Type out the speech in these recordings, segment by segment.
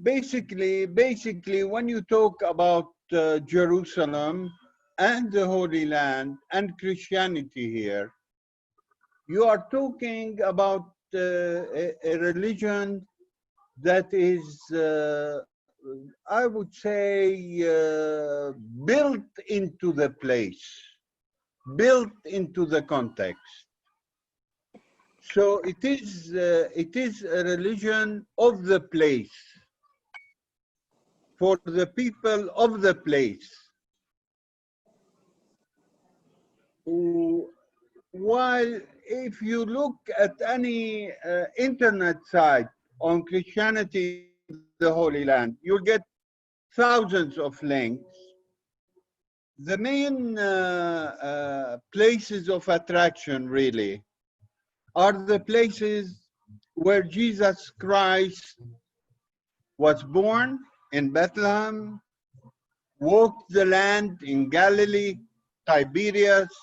basically, when you talk about Jerusalem and the Holy Land and Christianity here, you are talking about a religion that is, I would say, built into the place, built into the context. So it is a religion of the place, for the people of the place. While if you look at any internet site on Christianity in the Holy Land, you'll get thousands of links. The main places of attraction really are the places where Jesus Christ was born in Bethlehem, walked the land in Galilee, Tiberias,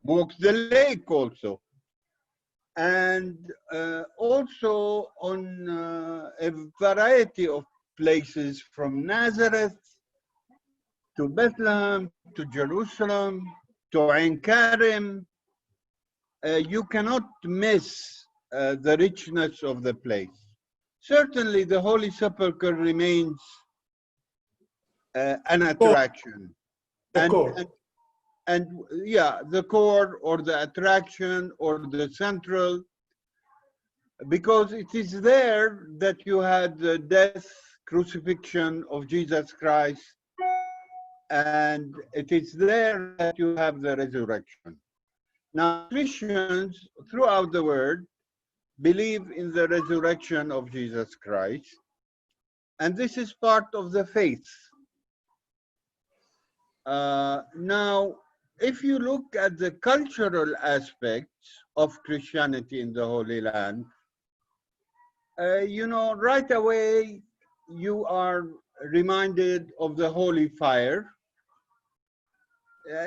walked the lake also, and also on a variety of places from Nazareth to Bethlehem to Jerusalem to Ein Karim. You cannot miss the richness of the place. Certainly the Holy Sepulchre remains an attraction. And yeah, the core or the attraction or the central, because it is there that you had the death, crucifixion of Jesus Christ, and it is there that you have the resurrection. Now, Christians throughout the world believe in the resurrection of Jesus Christ, and this is part of the faith. Now, if you look at the cultural aspects of Christianity in the Holy Land, you know, right away you are reminded of the Holy Fire.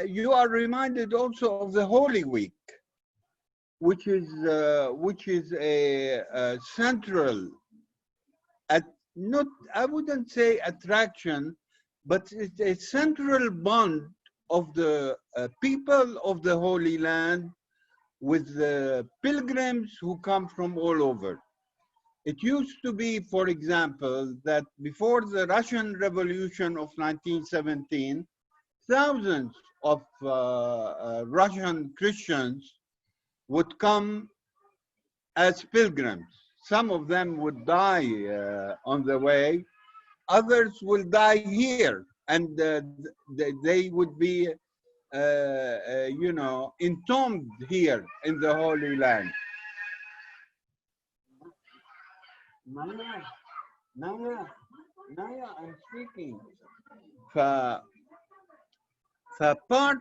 You are reminded also of the Holy Week, which is a central, not, I wouldn't say attraction, but it's a central bond of the people of the Holy Land with the pilgrims who come from all over. It used to be, for example, that before the Russian Revolution of 1917, thousands of Russian Christians would come as pilgrims. Some of them would die on the way. Others will die here, and they would be, you know, entombed here in the Holy Land. Naya, I'm speaking. Part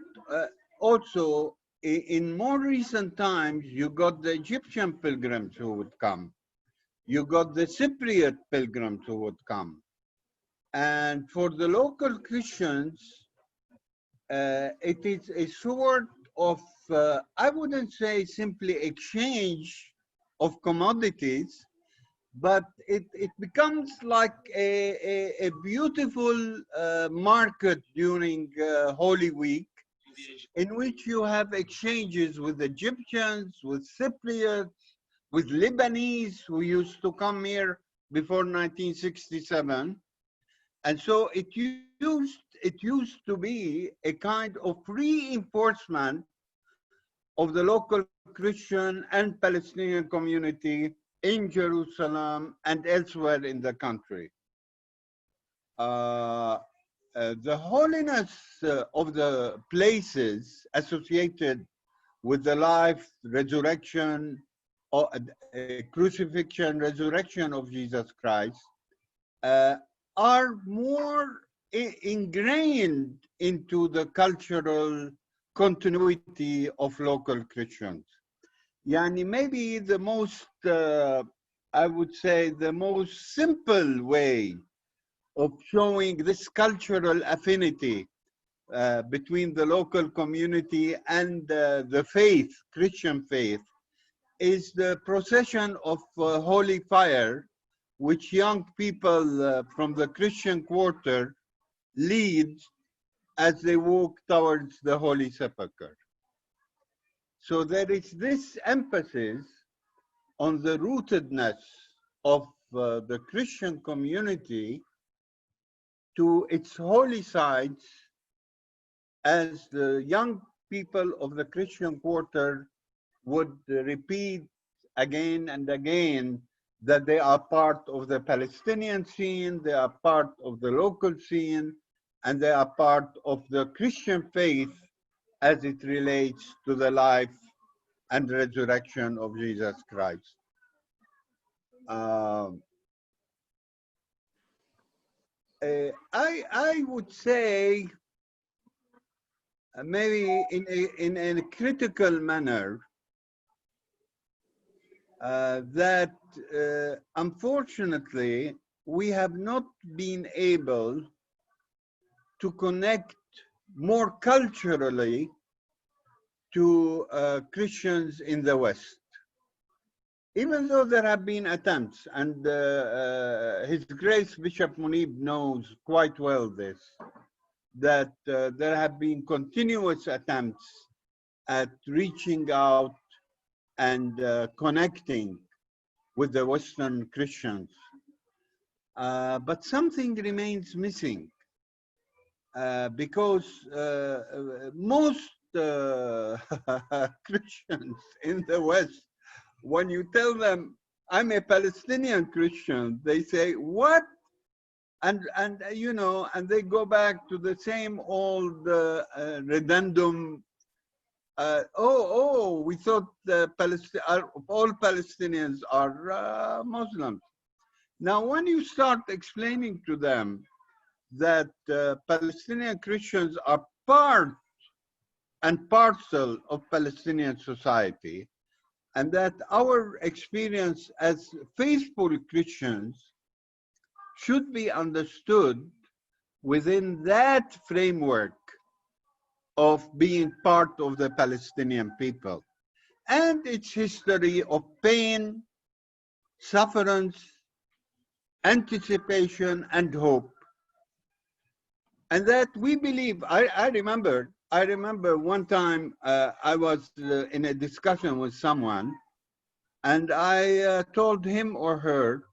also, in more recent times, you got the Egyptian pilgrims who would come. You got the Cypriot pilgrims who would come. And for the local Christians, it is a sort of, I wouldn't say simply exchange of commodities, but it becomes like a beautiful market during Holy Week, in which you have exchanges with Egyptians, with Cypriots, with Lebanese who used to come here before 1967. And so it used to be a kind of reinforcement of the local Christian and Palestinian community in Jerusalem and elsewhere in the country. The holiness of the places associated with the life, resurrection, or crucifixion, resurrection of Jesus Christ are more ingrained into the cultural continuity of local Christians. Yani maybe the most, I would say, the most simple way of showing this cultural affinity between the local community and the faith, Christian faith, is the procession of Holy Fire, which young people from the Christian quarter lead as they walk towards the Holy Sepulchre. So there is this emphasis on the rootedness of the Christian community to its holy sites, as the young people of the Christian quarter would repeat again and again that they are part of the Palestinian scene, they are part of the local scene, and they are part of the Christian faith as it relates to the life and resurrection of Jesus Christ. I would say maybe in a critical manner that unfortunately we have not been able to connect more culturally to Christians in the West. Even though there have been attempts, and His Grace Bishop Munib knows quite well this, that there have been continuous attempts at reaching out and connecting with the Western Christians. But something remains missing because most Christians in the West, when you tell them, I'm a Palestinian Christian, they say, what? And you know, and they go back to the same old redundant, we thought all Palestinians are Muslims. Now, when you start explaining to them that Palestinian Christians are part and parcel of Palestinian society, and that our experience as faithful Christians should be understood within that framework of being part of the Palestinian people and its history of pain, sufferance, anticipation, and hope. And that we believe, I remember one time I was in a discussion with someone, and I told him or her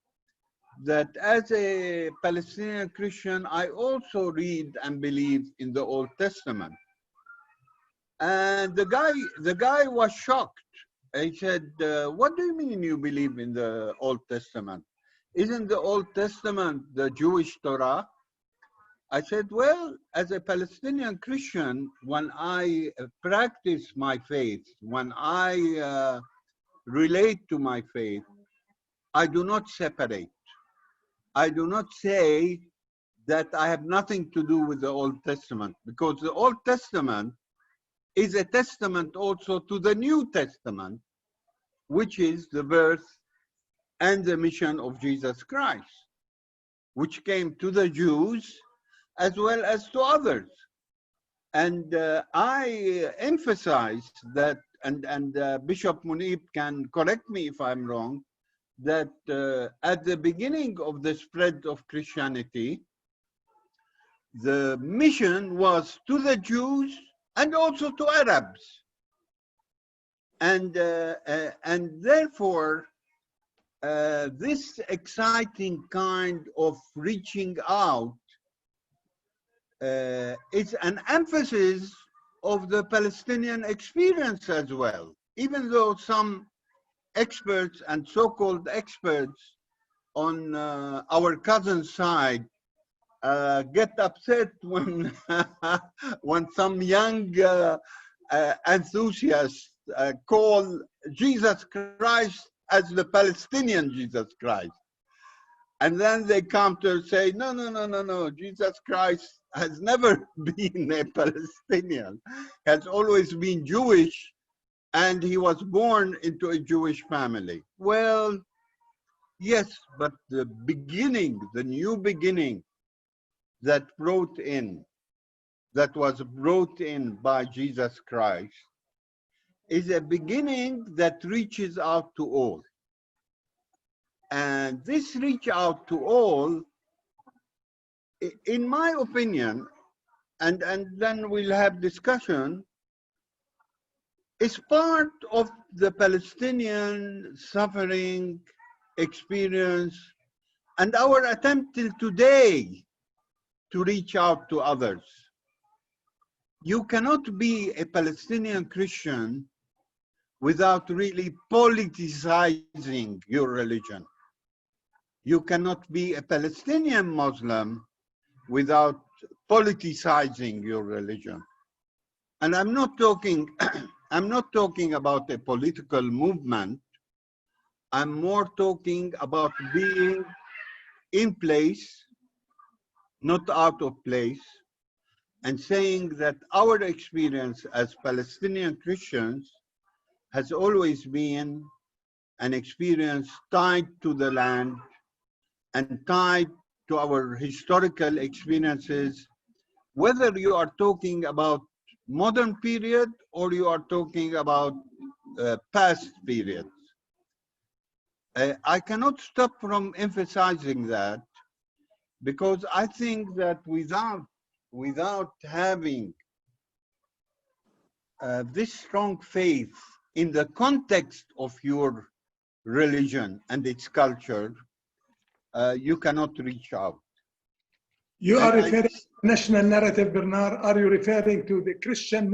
that as a Palestinian Christian, I also read and believe in the Old Testament. And the guy was shocked. He said, what do you mean you believe in the Old Testament? Isn't the Old Testament the Jewish Torah? I said, well, as a Palestinian Christian, when I practice my faith, when I relate to my faith, I do not separate. I do not say that I have nothing to do with the Old Testament, because the Old Testament is a testament also to the New Testament, which is the birth and the mission of Jesus Christ, which came to the Jews as well as to others. And I emphasize that, and Bishop Munib can correct me if I'm wrong, that at the beginning of the spread of Christianity, the mission was to the Jews and also to Arabs. And therefore, this exciting kind of reaching out is an emphasis of the Palestinian experience as well, even though some experts and so-called experts on our cousin side get upset when when some young enthusiasts call Jesus Christ as the Palestinian Jesus Christ. And then they counter say, no, Jesus Christ has never been a Palestinian, has always been Jewish, and he was born into a Jewish family. Well, yes, but the beginning, the new beginning that was brought in by Jesus Christ is a beginning that reaches out to all. And this reach out to all, in my opinion, and then we'll have discussion, is part of the Palestinian suffering experience and our attempt till today to reach out to others. You cannot be a Palestinian Christian without really politicizing your religion. You cannot be a Palestinian Muslim without politicizing your religion. And I'm not talking, I'm not talking about a political movement. I'm more talking about being in place, not out of place, and saying that our experience as Palestinian Christians has always been an experience tied to the land and tied to our historical experiences, whether you are talking about modern period or you are talking about past periods. I cannot stop from emphasizing that, because I think that without having this strong faith in the context of your religion and its culture, you cannot reach out. You are referring to national narrative, Bernard. Are you referring to the Christian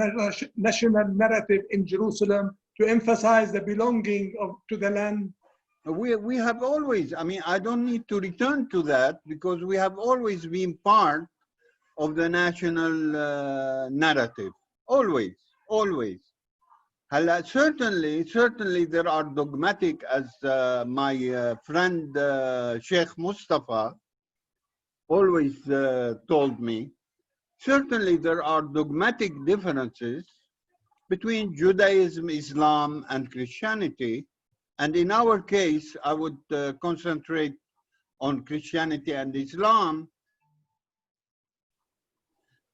national narrative in Jerusalem to emphasize the belonging to the land? We have always, I mean, I don't need to return to that, because we have always been part of the national narrative. Always, always. Certainly there are dogmatic, as my friend Sheikh Mustafa always told me, certainly there are dogmatic differences between Judaism, Islam, and Christianity. And in our case, I would concentrate on Christianity and Islam.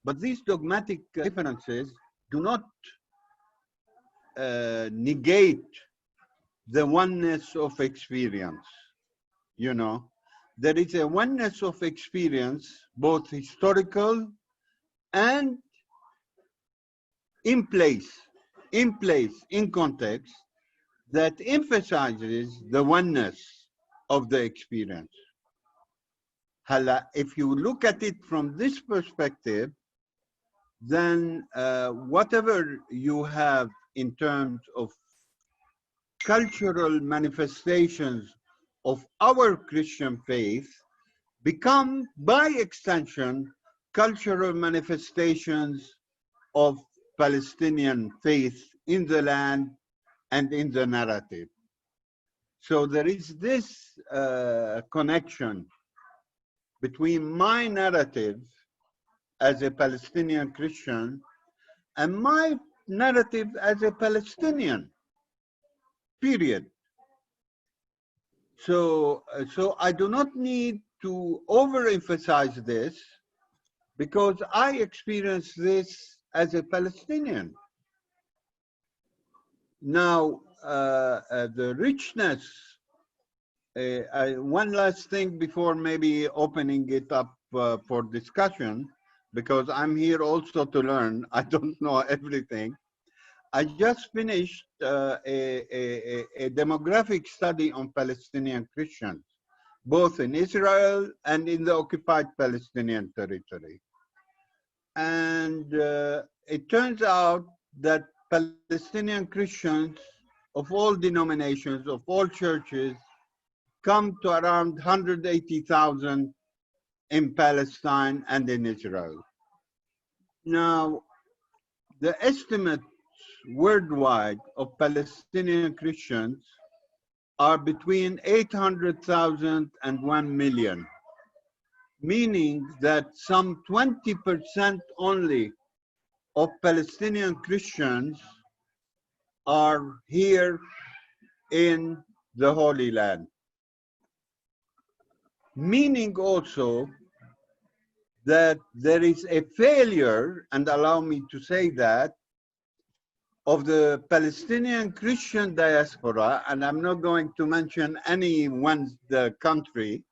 But these dogmatic differences do not negate the oneness of experience. You know, there is a oneness of experience, both historical and in place, in context, that emphasizes the oneness of the experience. If you look at it from this perspective, then whatever you have in terms of cultural manifestations of our Christian faith become, by extension, cultural manifestations of Palestinian faith in the land and in the narrative. So there is this connection between my narrative as a Palestinian Christian and my narrative as a Palestinian, period. So I do not need to overemphasize this, because I experience this as a Palestinian. Now, the richness, one last thing before maybe opening it up for discussion, because I'm here also to learn. I don't know everything. I just finished a demographic study on Palestinian Christians, both in Israel and in the occupied Palestinian territory. And it turns out that Palestinian Christians of all denominations, of all churches, come to around 180,000 in Palestine and in Israel. Now, the estimates worldwide of Palestinian Christians are between 800,000 and 1 million, meaning that some 20% only of Palestinian Christians are here in the Holy Land. Meaning also that there is a failure, and allow me to say that, of the Palestinian Christian diaspora, and I'm not going to mention any one's the country,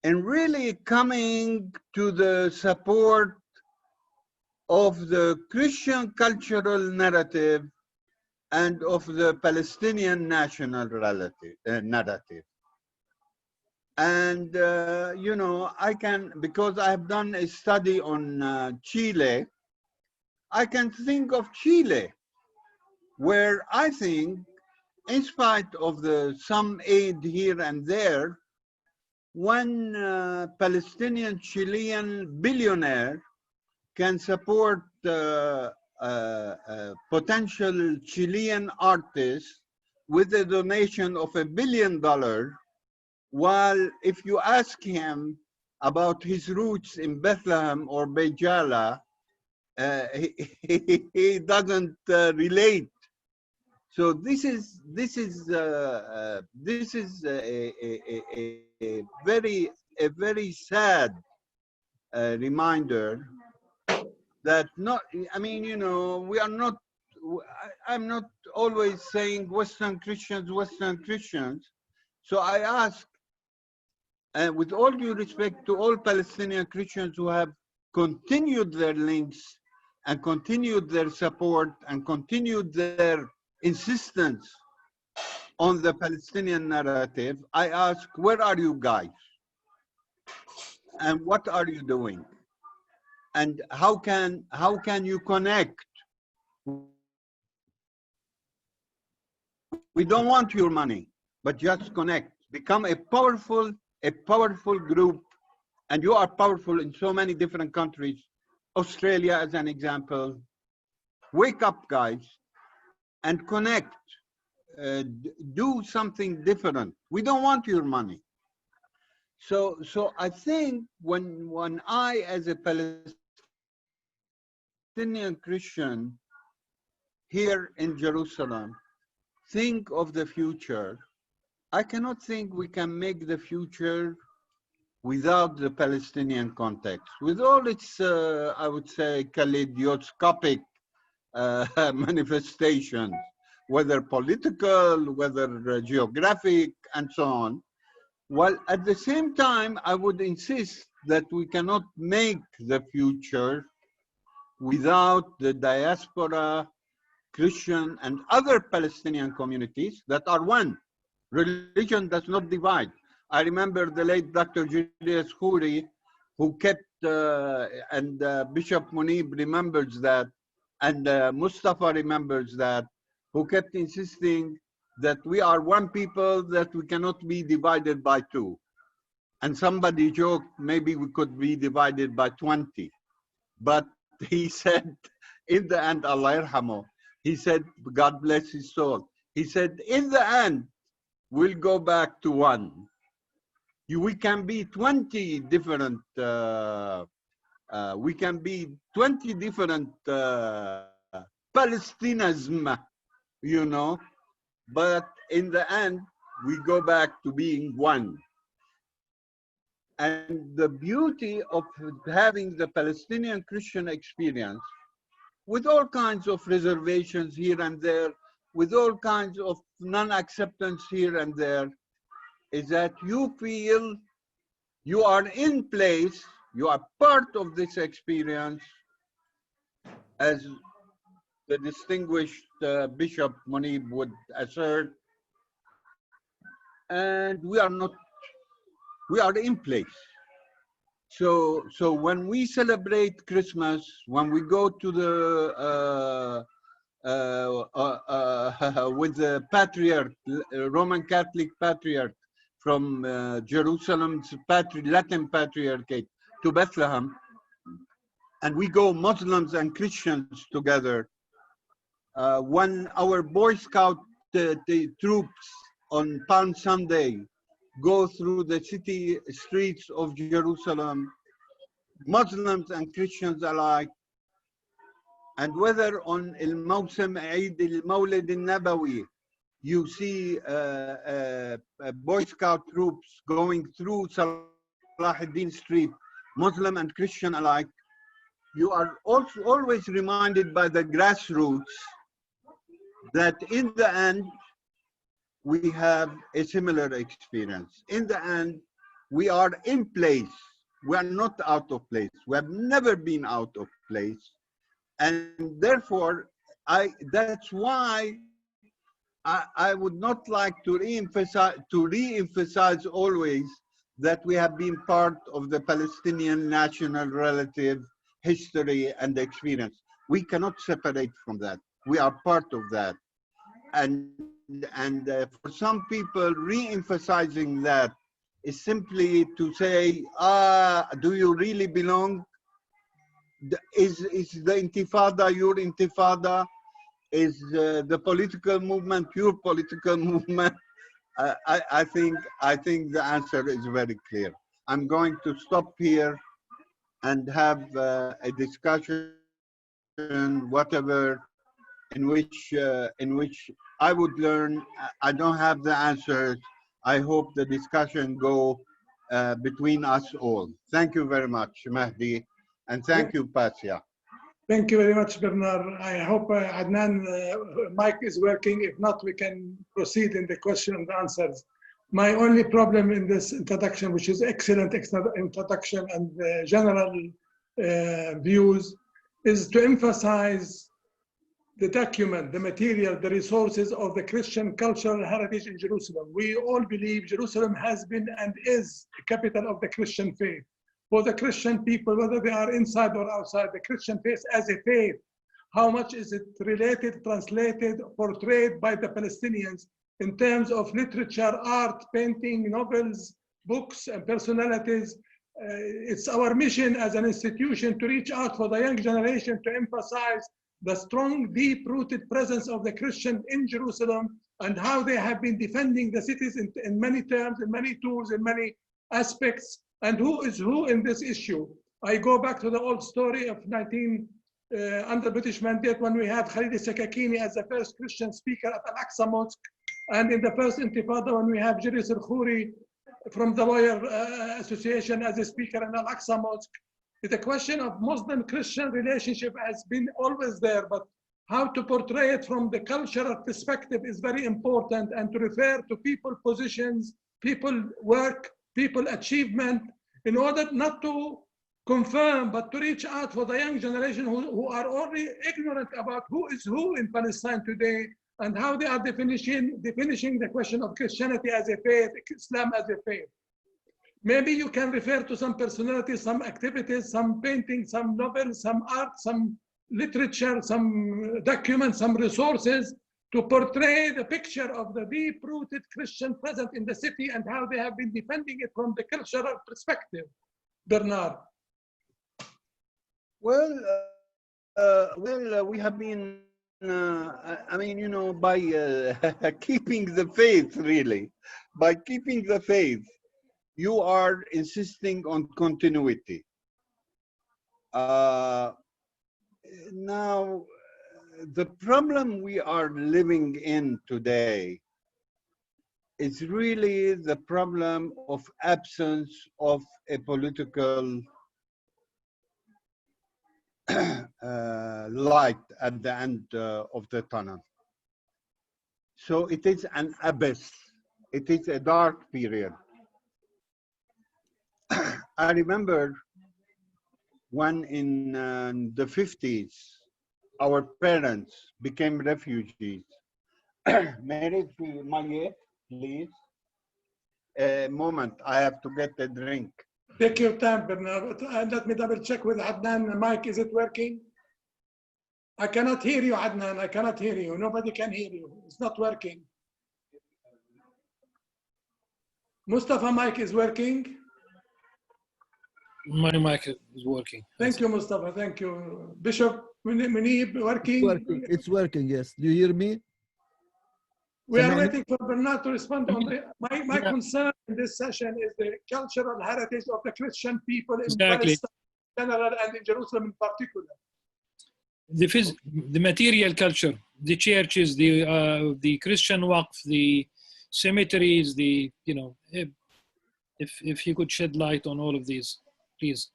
and really coming to the support of the Christian cultural narrative and of the Palestinian national narrative. And, you know, I can, because I've done a study on Chile, I can think of Chile, where I think, in spite of some aid here and there, one Palestinian Chilean billionaire can support potential Chilean artists with a donation of $1 billion, while if you ask him about his roots in Bethlehem or Bejala, he doesn't relate. So this is a very sad reminder that I mean, you know, we are not, I'm not always saying Western Christians. So I ask, and with all due respect to all Palestinian Christians who have continued their links and continued their support and continued their insistence on the Palestinian narrative, I ask, where are you guys? And what are you doing? And how can you connect? We don't want your money, but just connect. Become a powerful group, and you are powerful in so many different countries. Australia as an example. Wake up, guys, and connect. Do something different. We don't want your money. So I think when I, as a Palestinian Christian here in Jerusalem, think of the future, I cannot think we can make the future without the Palestinian context, with all its, I would say, kaleidoscopic manifestations, whether political, whether geographic, and so on. While at the same time, I would insist that we cannot make the future without the diaspora, Christian, and other Palestinian communities that are one. Religion does not divide. I remember the late Dr. Julius Khoury, who kept, and Bishop Munib remembers that, and Mustafa remembers that, who kept insisting that we are one people, that we cannot be divided by two. And somebody joked, maybe we could be divided by 20. But he said, in the end, Allah yarhamu, he said, God bless his soul. He said, in the end, we'll go back to one. We can be 20 different, we can be 20 different Palestinism, you know, but in the end, we go back to being one. And the beauty of having the Palestinian Christian experience, with all kinds of reservations here and there, with all kinds of non-acceptance here and there, is that you feel you are in place, you are part of this experience, as the distinguished Bishop Munib would assert, and we are not, we are in place. So when we celebrate Christmas, when we go to the with the patriarch, Roman Catholic patriarch from Jerusalem's Latin Patriarchate to Bethlehem, and we go Muslims and Christians together. When our Boy Scout troops on Palm Sunday go through the city streets of Jerusalem, Muslims and Christians alike, and whether on Al-Mawsim Eid al-Mawlid al-Nabawi, you see Boy Scout troops going through Salah ad-Din Street, Muslim and Christian alike, you are also always reminded by the grassroots that in the end, we have a similar experience. In the end, we are in place. We are not out of place. We have never been out of place. And therefore, that's why I would not like to re-emphasize always that we have been part of the Palestinian national relative history and experience. We cannot separate from that. We are part of that. And for some people, re-emphasizing that is simply to say, do you really belong? Is the intifada your intifada? Is the political movement your political movement? I think the answer is very clear. I'm going to stop here and have a discussion, whatever, in which I would learn. I don't have the answers. I hope the discussion go between us all. Thank you very much, Mahdi, and thank you, PASSIA. Thank you very much, Bernard. I hope Adnan mic is working. If not, we can proceed in the question and answers. My only problem in this introduction, which is excellent introduction and general views, is to emphasize the document, the material, the resources of the Christian cultural heritage in Jerusalem. We all believe Jerusalem has been and is the capital of the Christian faith. For the Christian people, whether they are inside or outside, the Christian faith as a faith, how much is it related, translated, portrayed by the Palestinians in terms of literature, art, painting, novels, books, and personalities? It's our mission as an institution to reach out for the young generation to emphasize the strong, deep-rooted presence of the Christian in Jerusalem and how they have been defending the cities in many terms, in many tools, in many aspects, and who is who in this issue. I go back to the old story of under British mandate when we had Khalid Sakakini as the first Christian speaker at Al-Aqsa Mosque, and in the first Intifada when we have Jiris al-Khouri from the Lawyer Association as a speaker in Al-Aqsa Mosque. The question of Muslim-Christian relationship has been always there, but how to portray it from the cultural perspective is very important, and to refer to people positions, people work, people achievement, in order not to confirm, but to reach out for the young generation who are already ignorant about who is who in Palestine today and how they are diminishing the question of Christianity as a faith, Islam as a faith. Maybe you can refer to some personalities, some activities, some paintings, some novels, some art, some literature, some documents, some resources to portray the picture of the deep-rooted Christian presence in the city and how they have been defending it from the cultural perspective. Bernard. Well, we have been, I mean, you know, by keeping the faith, really, by keeping the faith, you are insisting on continuity. Now, the problem we are living in today is really the problem of absence of a political light at the end of the tunnel. So it is an abyss. It is a dark period. I remember when in the 50s, our parents became refugees. May I read my yet, please? A moment, I have to get a drink. Take your time, Bernard. Let me double check with Adnan. The mic, is it working? I cannot hear you, Adnan. I cannot hear you. Nobody can hear you. It's not working. Mustafa, mic is working? My mic is working. Thank you, Mustafa. Thank you. Bishop Munib, working? It's working, yes. Do you hear me? We are waiting for Bernard to respond on the, my concern in this session is the cultural heritage of the Christian people in Palestine in general and in Jerusalem in particular. The material culture, the churches, the Christian waqf, the cemeteries, you know, if you could shed light on all of these, please.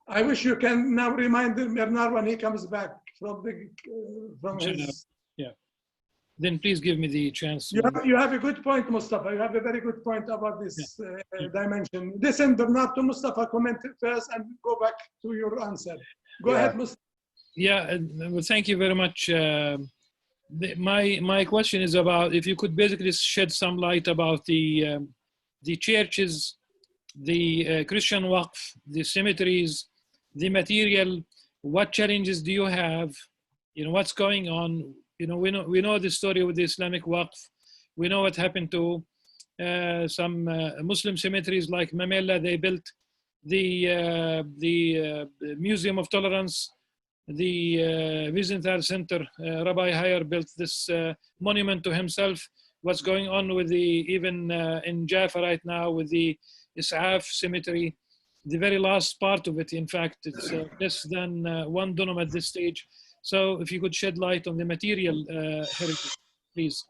I wish you can now remind Bernard when he comes back from the from his. Yeah. Then please give me the chance. You have a good point, Mustafa. You have a very good point about this dimension. Listen, Bernardo, Mustafa, comment first and go back to your answer. Go ahead, Mustafa. Yeah, well, thank you very much. My question is about if you could basically shed some light about the churches, the Christian Waqf, the cemeteries, the material. What challenges do you have? You know, what's going on? You know, we know the story with the Islamic Waqf. We know what happened to some Muslim cemeteries like Mamela. They built the Museum of Tolerance. The Wiesenthal Center, Rabbi Hayer built this monument to himself. What's going on with even in Jaffa right now with the Is'af cemetery? The very last part of it, in fact, it's less than 1 dunum at this stage. So if you could shed light on the material heritage, please.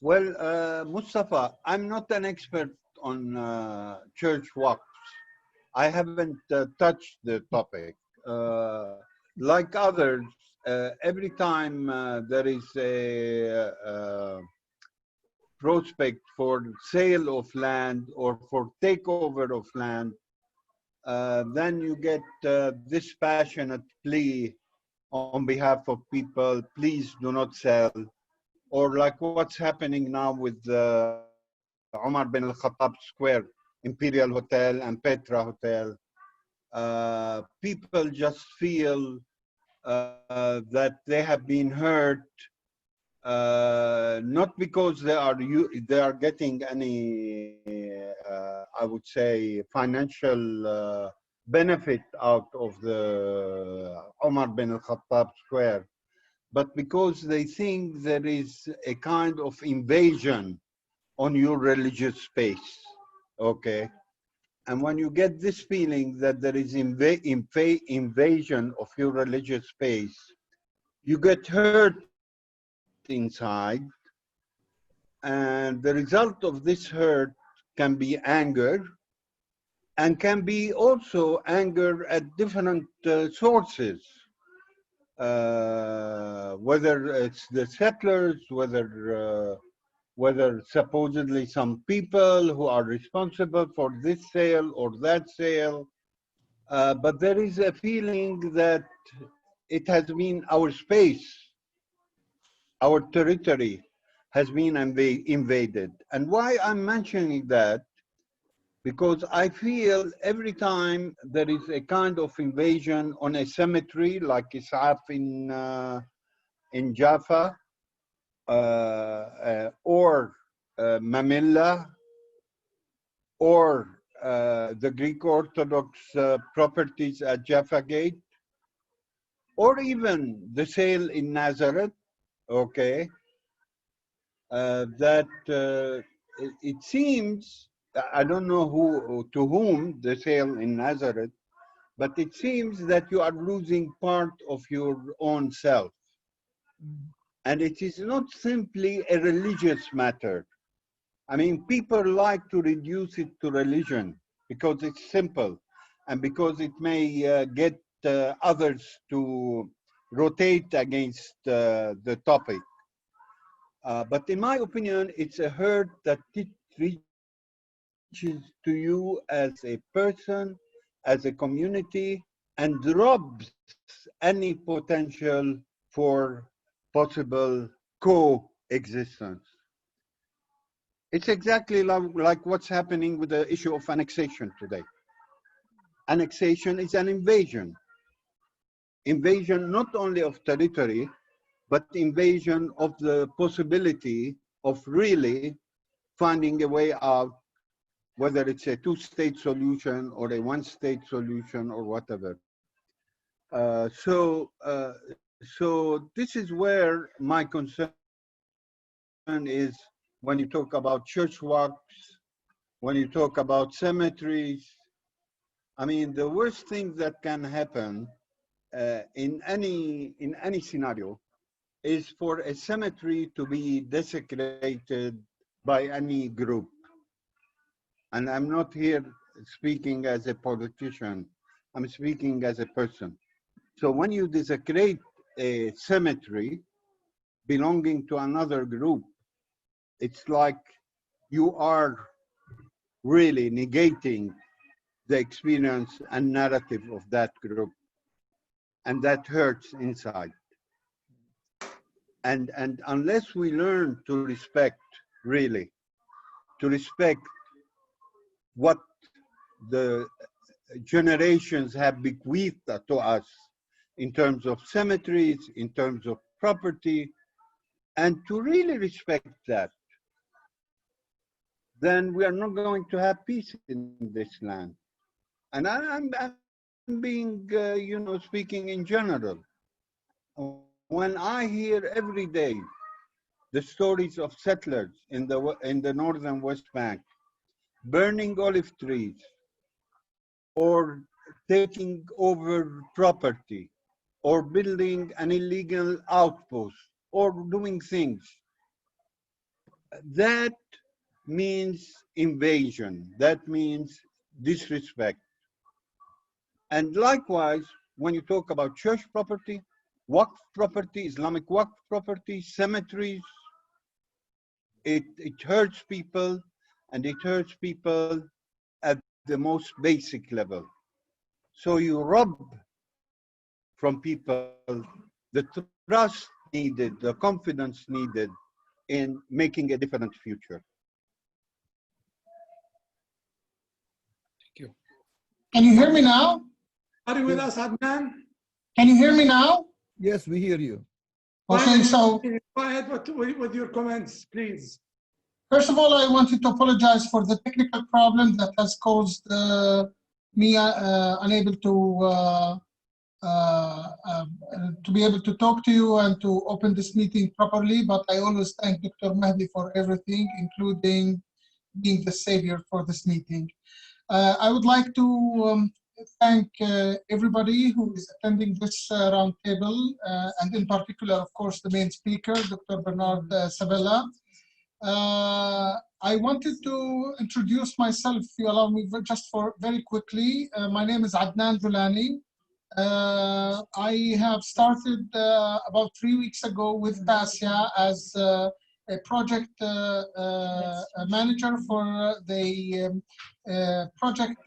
Well, Mustafa, I'm not an expert on church waqfs. I haven't touched the topic. Like others, every time there is a prospect for sale of land or for takeover of land, then you get this passionate plea on behalf of people, please do not sell. Or like what's happening now with Omar bin al-Khattab Square, Imperial Hotel and Petra Hotel. People just feel that they have been hurt, not because they are getting any, I would say, financial benefit out of the Omar bin al-Khattab Square, but because they think there is a kind of invasion on your religious space, okay? And when you get this feeling that there is invasion of your religious space, you get hurt inside. And the result of this hurt can be anger, and can be also anger at different sources. Whether it's the settlers, whether supposedly some people who are responsible for this sale or that sale, but there is a feeling that it has been our space, our territory has been invaded. And why I'm mentioning that, because I feel every time there is a kind of invasion on a cemetery like Is'af in Jaffa, or Mamilla, or the Greek Orthodox properties at Jaffa Gate, or even the sale in Nazareth, okay, that it seems, I don't know to whom the sale in Nazareth, but it seems that you are losing part of your own self. And it is not simply a religious matter. I mean, people like to reduce it to religion because it's simple and because it may get others to rotate against the topic. But in my opinion, it's a hurt that it reaches to you as a person, as a community, and robs any potential for possible coexistence. It's exactly like what's happening with the issue of annexation today. Annexation is an invasion. Invasion not only of territory, but invasion of the possibility of really finding a way out, whether it's a two-state solution or a one-state solution or whatever. So this is where my concern is when you talk about church waqfs, when you talk about cemeteries. I mean, the worst thing that can happen in any scenario is for a cemetery to be desecrated by any group. And I'm not here speaking as a politician, I'm speaking as a person. So when you desecrate a cemetery belonging to another group, it's like you are really negating the experience and narrative of that group. And that hurts inside. And unless we learn to respect, really, to respect what the generations have bequeathed to us in terms of cemeteries, in terms of property, and to really respect that, then we are not going to have peace in this land. And I'm being, speaking in general. When I hear every day the stories of settlers in the northern West Bank burning olive trees or taking over property or building an illegal outpost or doing things, that means invasion, that means disrespect. And likewise, when you talk about church property, waqf property, Islamic waqf property, cemeteries, it hurts people, and it hurts people at the most basic level. So you rob from people the trust needed, the confidence needed in making a different future. Thank you. Can you hear me now? Are you with us, Adnan? Can you hear me now? Yes, we hear you. Okay, so Go ahead with your comments, please. first of all, I wanted to apologize for the technical problem that has caused me unable to be able to talk to you and to open this meeting properly. But I always thank Dr. Mahdi for everything, including being the savior for this meeting. I would like to thank everybody who is attending this roundtable, and in particular, of course, the main speaker, Dr. Bernard Sabella. I wanted to introduce myself, if you allow me, just for very quickly. My name is Adnan Julani. I have started about 3 weeks ago with PASSIA as a project manager for the project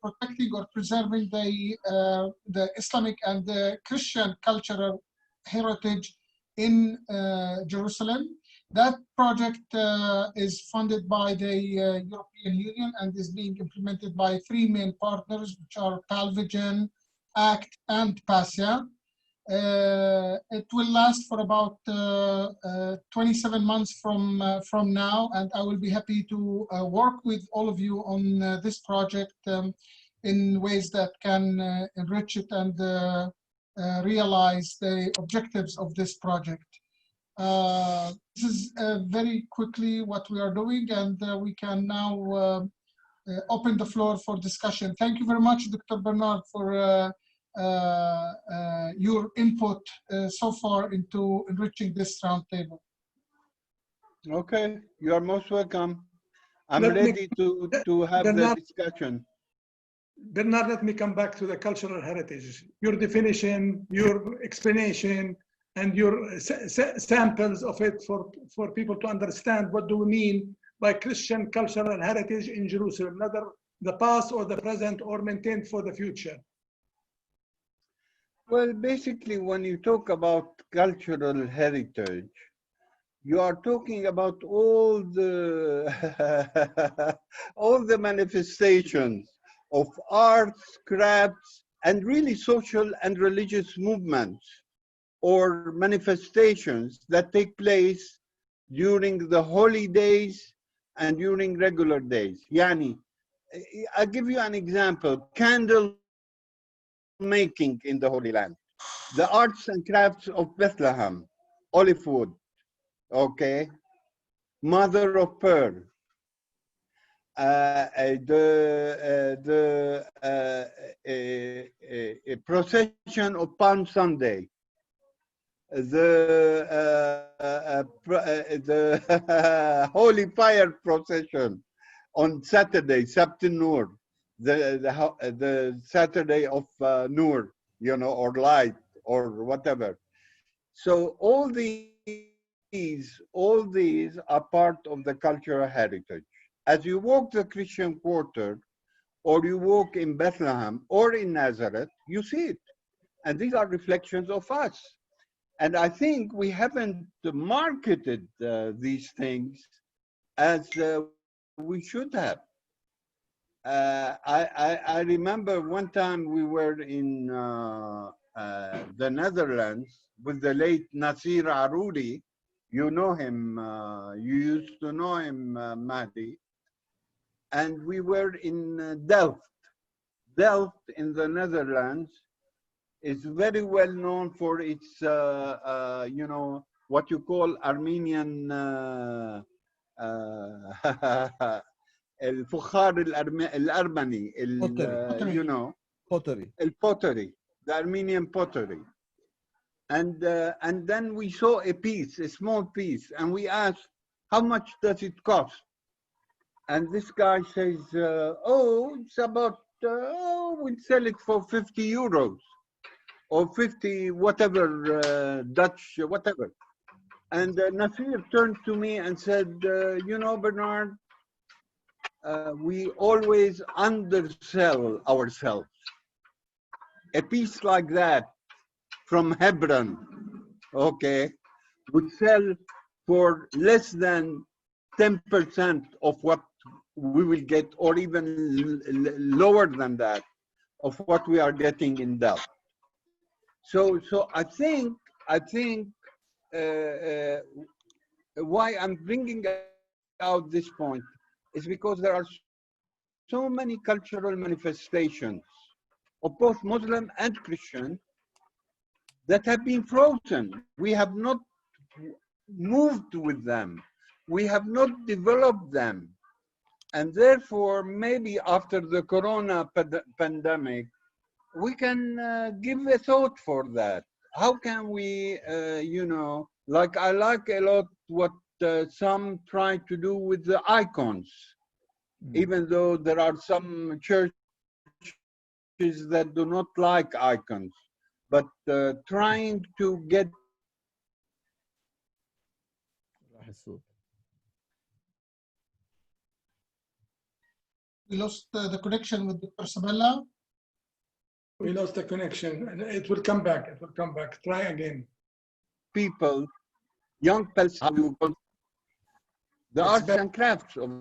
protecting or preserving the Islamic and the Christian cultural heritage in Jerusalem. That project is funded by the European Union and is being implemented by 3 main partners, which are PALVIGEN, ACT, and PASSIA. It will last for about 27 months from now, and I will be happy to work with all of you on this project in ways that can enrich it and realize the objectives of this project. This is very quickly what we are doing, and we can now open the floor for discussion. Thank you very much, Dr. Bernard, for your input so far into enriching this roundtable. Okay, you are most welcome. I'm ready to have the discussion. Bernard, let me come back to the cultural heritage. Your definition, your explanation, and your samples of it for people to understand what do we mean by Christian cultural heritage in Jerusalem, whether the past or the present or maintained for the future. Well, basically, when you talk about cultural heritage, you are talking about all the all the manifestations of arts, crafts, and really social and religious movements or manifestations that take place during the holy days and during regular days. Yani, I'll give you an example. Candle making in the Holy Land. The arts and crafts of Bethlehem, olive wood, okay? Mother of pearl. The procession of Palm Sunday. The Holy Fire procession on Saturday, Sabt Nur, the Saturday of Nur, you know, or light or whatever. So all these are part of the cultural heritage. As you walk the Christian quarter, or you walk in Bethlehem or in Nazareth, you see it. And these are reflections of us. And I think we haven't marketed these things as we should have. I remember one time we were in the Netherlands with the late Nasir Aruri. You know him, you used to know him, Mahdi. And we were in Delft. Delft in the Netherlands is very well known for its, you know, what you call Armenian الفخار الأرمني, you know, Pottery. pottery, the Armenian pottery. And then we saw a piece, a small piece, and we asked, how much does it cost? And this guy says, oh, it's about, we'll sell it for 50 euros or 50 whatever, Dutch, whatever. And Nasir turned to me and said, you know, Bernard, we always undersell ourselves. A piece like that from Hebron, okay, would sell for less than 10% of what we will get, or even lower than that, of what we are getting in Delft. So I think why I'm bringing out this point is because there are so many cultural manifestations of both Muslim and Christian that have been frozen. We have not moved with them. We have not developed them. And therefore, maybe after the corona pandemic, we can give a thought for that. How can we, you know, like I like a lot what some try to do with the icons, even though there are some churches that do not like icons, but trying to get We lost the connection with Dr. Sabella. We lost the connection, and it will come back. It will come back. Try again. people, young Palestinians, the It's arts back. and crafts of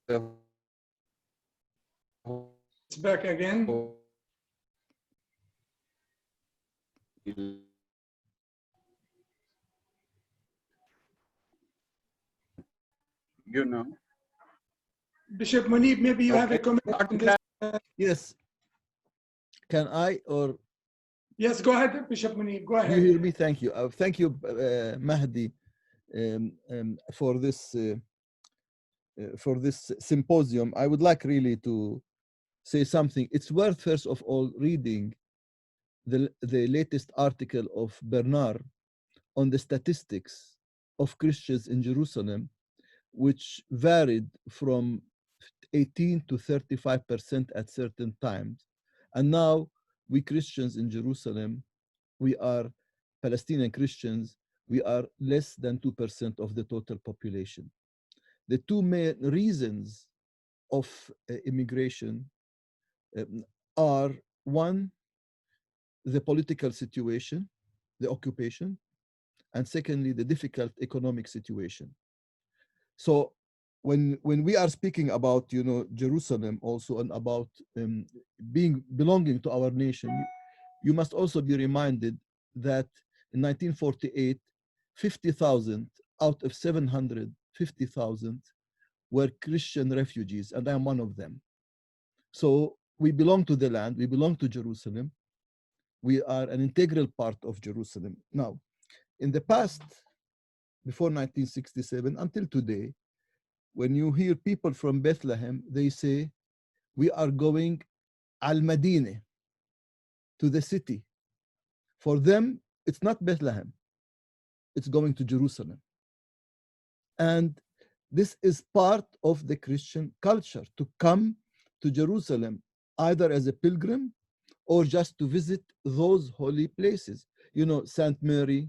the It's back again. You know. Bishop Munib, maybe you have a Okay. comment on this. Yes. Can I or Yes, go ahead, Bishop Munib. Go do you ahead. hear me? Thank you. Thank you, Mahdi, for this symposium. I would like really to say something. It's worth first of all reading the latest article of Bernard on the statistics of Christians in Jerusalem, which varied from 18 to 35% at certain times. And now we Christians in Jerusalem, we are Palestinian Christians, we are less than 2% of the total population. The two main reasons of immigration are, one, the political situation, the occupation, and secondly, the difficult economic situation. So when we are speaking about, you know, Jerusalem also, and about belonging to our nation, you must also be reminded that in 1948, 50,000 out of 750,000 were Christian refugees, and I am one of them. So we belong to the land, we belong to Jerusalem, we are an integral part of Jerusalem. Now, in the past, before 1967 until today, when you hear people from Bethlehem, they say, we are going al-Madinah, to the city. For them, it's not Bethlehem, it's going to Jerusalem. And this is part of the Christian culture, to come to Jerusalem, either as a pilgrim or just to visit those holy places. You know, Saint Mary,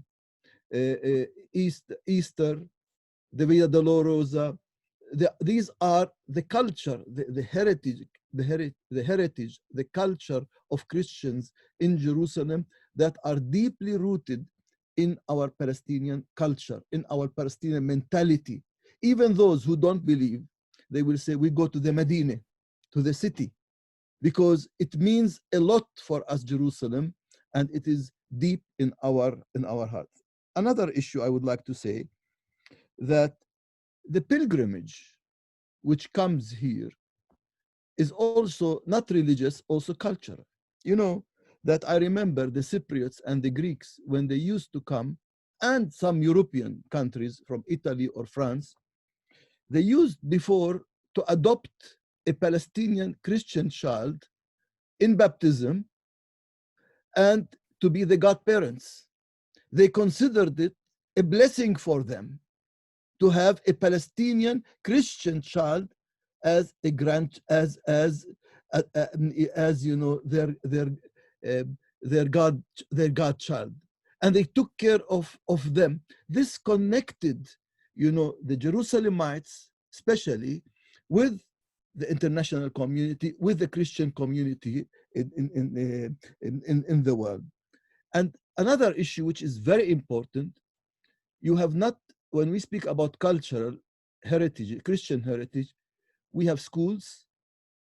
Easter, the Via Dolorosa. These are the culture, the heritage, the culture of Christians in Jerusalem that are deeply rooted in our Palestinian culture, in our Palestinian mentality. Even those who don't believe, they will say, we go to the Medina, to the city, because it means a lot for us, Jerusalem, and it is deep in our hearts. Another issue I would like to say, that the pilgrimage which comes here is also not religious, also cultural. You know, that I remember the Cypriots and the Greeks, when they used to come, and some European countries from Italy or France, they used before to adopt a Palestinian Christian child in baptism and to be the godparents. They considered it a blessing for them to have a Palestinian Christian child as a as you know, their godchild, and they took care of them. This connected, you know, the Jerusalemites especially with the international community, with the Christian community in the world. And another issue which is very important, you have not, when we speak about cultural heritage, Christian heritage, we have schools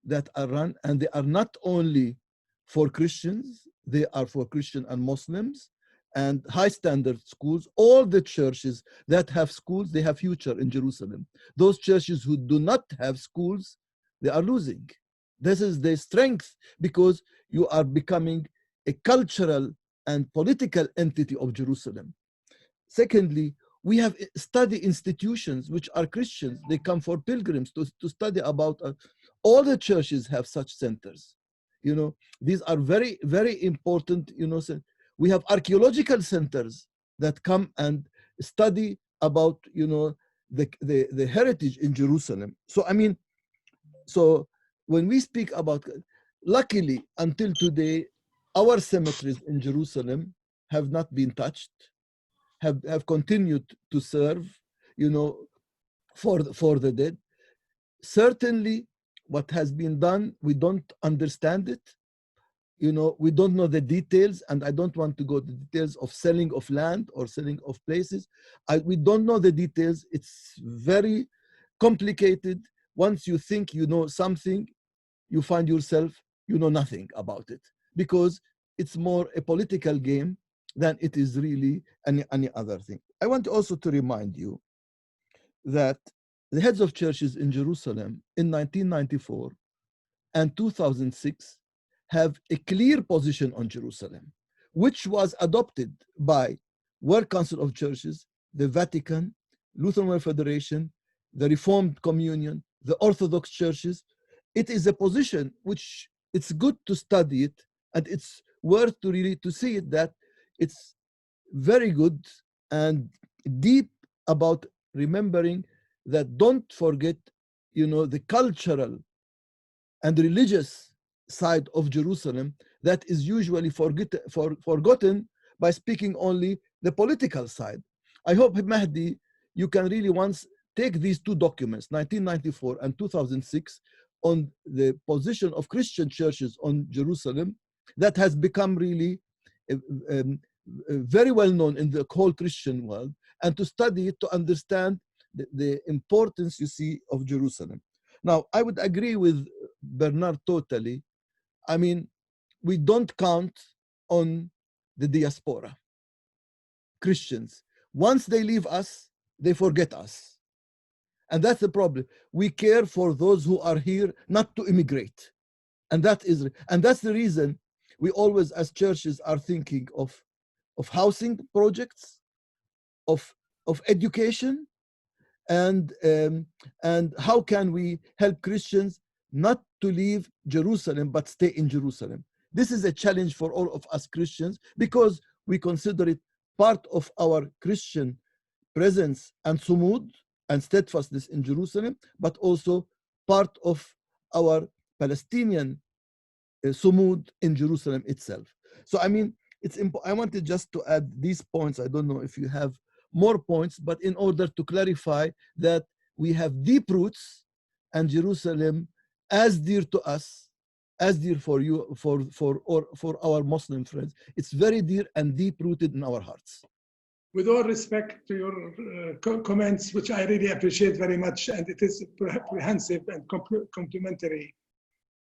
that are run, and they are not only for Christians, they are for Christian and Muslims, and high standard schools. All the churches that have schools, they have future in Jerusalem. Those churches who do not have schools, they are losing. This is the strength, because you are becoming a cultural and political entity of Jerusalem. Secondly, we have study institutions which are Christians. They come for pilgrims to study about. All the churches have such centers. You know, these are very, very important. You know, we have archaeological centers that come and study about, you know, the heritage in Jerusalem. So I mean, so when we speak about, luckily until today, our cemeteries in Jerusalem have not been touched, have continued to serve, you know, for the dead. Certainly, what has been done, we don't understand it. You know, we don't know the details, and I don't want to go to the details of selling of land or selling of places. We don't know the details. It's very complicated. Once you think you know something, you find yourself, you know nothing about it, because it's more a political game than it is really any other thing. I want also to remind you that the heads of churches in Jerusalem in 1994 and 2006 have a clear position on Jerusalem, which was adopted by World Council of Churches, the Vatican, Lutheran World Federation, the Reformed Communion, the Orthodox churches. It is a position which it's good to study it, and it's worth to really to see it, that it's very good and deep about remembering that don't forget, you know, the cultural and religious side of Jerusalem that is usually forgotten by speaking only the political side. I hope, Mahdi, you can really once take these two documents, 1994 and 2006, on the position of Christian churches on Jerusalem, that has become really very well known in the whole Christian world, and to study it to understand the importance, you see, of Jerusalem. Now, I would agree with Bernard totally. I mean, we don't count on the diaspora. Christians, once they leave us, they forget us. And that's the problem. We care for those who are here not to immigrate. And that's the reason we always, as churches, are thinking of housing projects, of education, and how can we help Christians not to leave Jerusalem but stay in Jerusalem. This is a challenge for all of us Christians, because we consider it part of our Christian presence and sumud and steadfastness in Jerusalem, but also part of our Palestinian sumud in Jerusalem itself. So I mean, I wanted just to add these points. I don't know if you have more points, but in order to clarify that we have deep roots, and Jerusalem as dear to us, as dear for you, for our Muslim friends. It's very dear and deep rooted in our hearts. With all respect to your comments, which I really appreciate very much, and it is comprehensive and complimentary.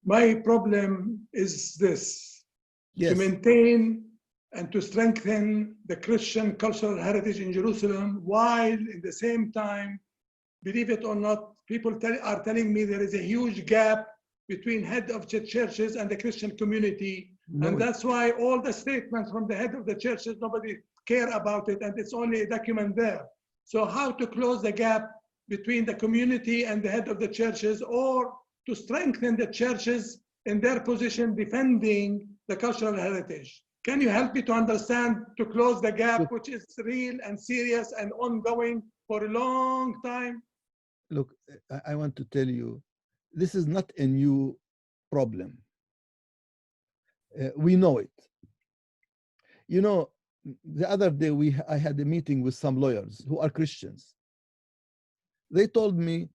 My problem is this: Yes. to maintain and to strengthen the Christian cultural heritage in Jerusalem, while in the same time, believe it or not, people are telling me there is a huge gap between head of churches and the Christian community. No. And that's why all the statements from the head of the churches, nobody care about it, and it's only a document there. So how to close the gap between the community and the head of the churches, or to strengthen the churches in their position defending the cultural heritage? Can you help me to understand, to close the gap, which is real and serious and ongoing for a long time? Look, I want to tell you, this is not a new problem. We know it. You know, the other day I had a meeting with some lawyers who are Christians. They told me,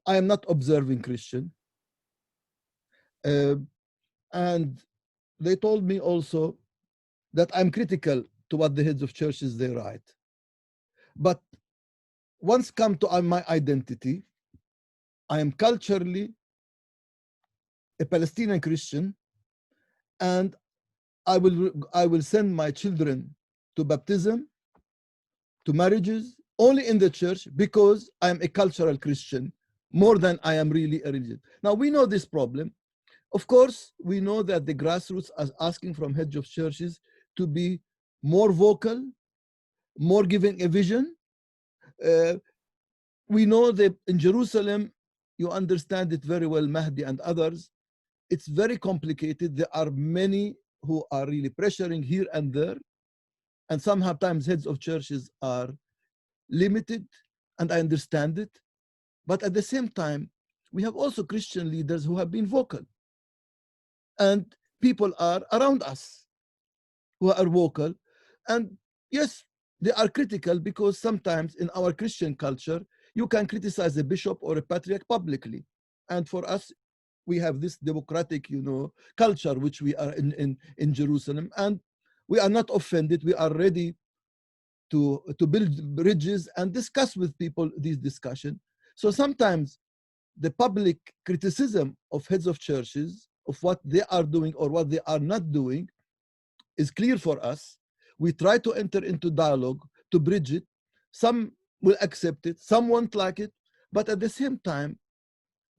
I am not observing Christian. And they told me also that I'm critical to what the heads of churches they write. But once come to my identity, I am culturally a Palestinian Christian, and I will send my children to baptism, to marriages, only in the church, because I am a cultural Christian more than I am really a religion. Now we know this problem. Of course, we know that the grassroots are asking from heads of churches to be more vocal, more giving a vision. We know that in Jerusalem, you understand it very well, Mahdi and others, it's very complicated. There are many who are really pressuring here and there, and sometimes heads of churches are limited, and I understand it. But at the same time, we have also Christian leaders who have been vocal, and people are around us who are vocal. And yes, they are critical, because sometimes in our Christian culture, you can criticize a bishop or a patriarch publicly. And for us, we have this democratic, culture, which we are in Jerusalem, and we are not offended. We are ready to build bridges and discuss with people these discussions. So sometimes the public criticism of heads of churches, of what they are doing or what they are not doing, is clear for us. We try to enter into dialogue to bridge it. Some will accept it, some won't like it, but at the same time,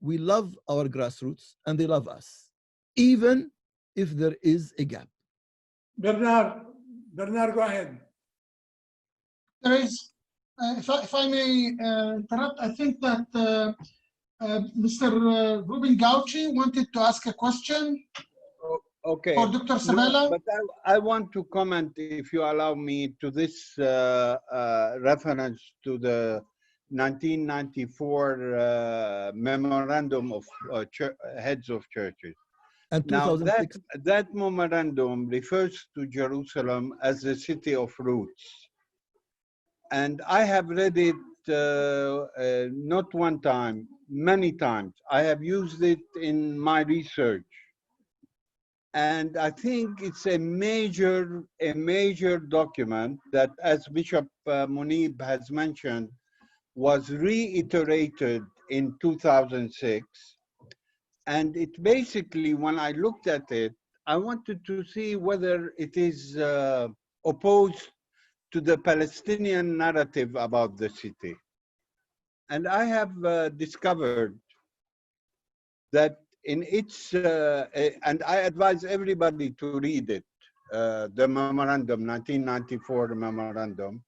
we love our grassroots and they love us, even if there is a gap. Bernard, go ahead. There is, if I may interrupt, I think that Mr. Ruben Gauci wanted to ask a question. Okay. For Dr. Sabella. No, but I want to comment, if you allow me, to this reference to the 1994 memorandum of heads of churches. And now that memorandum refers to Jerusalem as the city of roots. And I have read it not one time, many times. I have used it in my research. And I think it's a major document that, as Bishop Munib has mentioned, was reiterated in 2006. And it basically, when I looked at it, I wanted to see whether it is opposed to the Palestinian narrative about the city. And I have discovered that in its, and I advise everybody to read it, the memorandum, 1994 memorandum,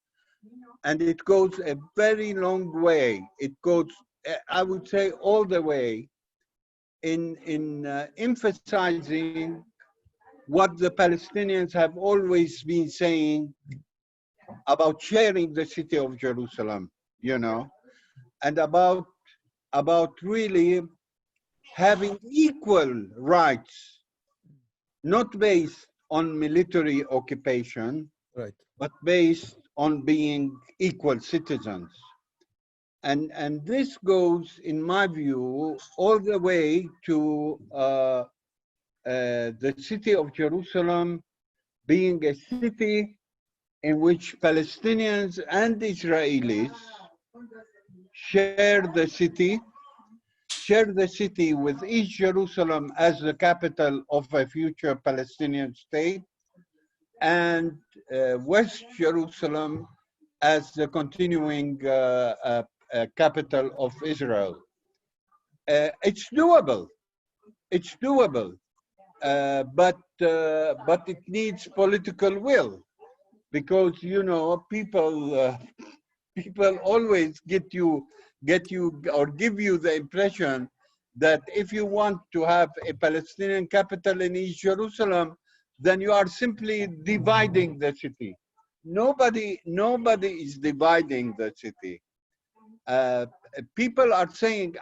and it goes a very long way. It goes, I would say, all the way in emphasizing what the Palestinians have always been saying about sharing the city of Jerusalem, and about really having equal rights not based on military occupation, Right. but based on being equal citizens. And this goes, in my view, all the way to the city of Jerusalem being a city in which Palestinians and Israelis share the city with East Jerusalem as the capital of a future Palestinian state, and West Jerusalem as the continuing capital of Israel. It's doable. It's doable, but it needs political will, because people always get you or give you the impression that if you want to have a Palestinian capital in East Jerusalem, then you are simply dividing the city. Nobody is dividing the city. People are saying,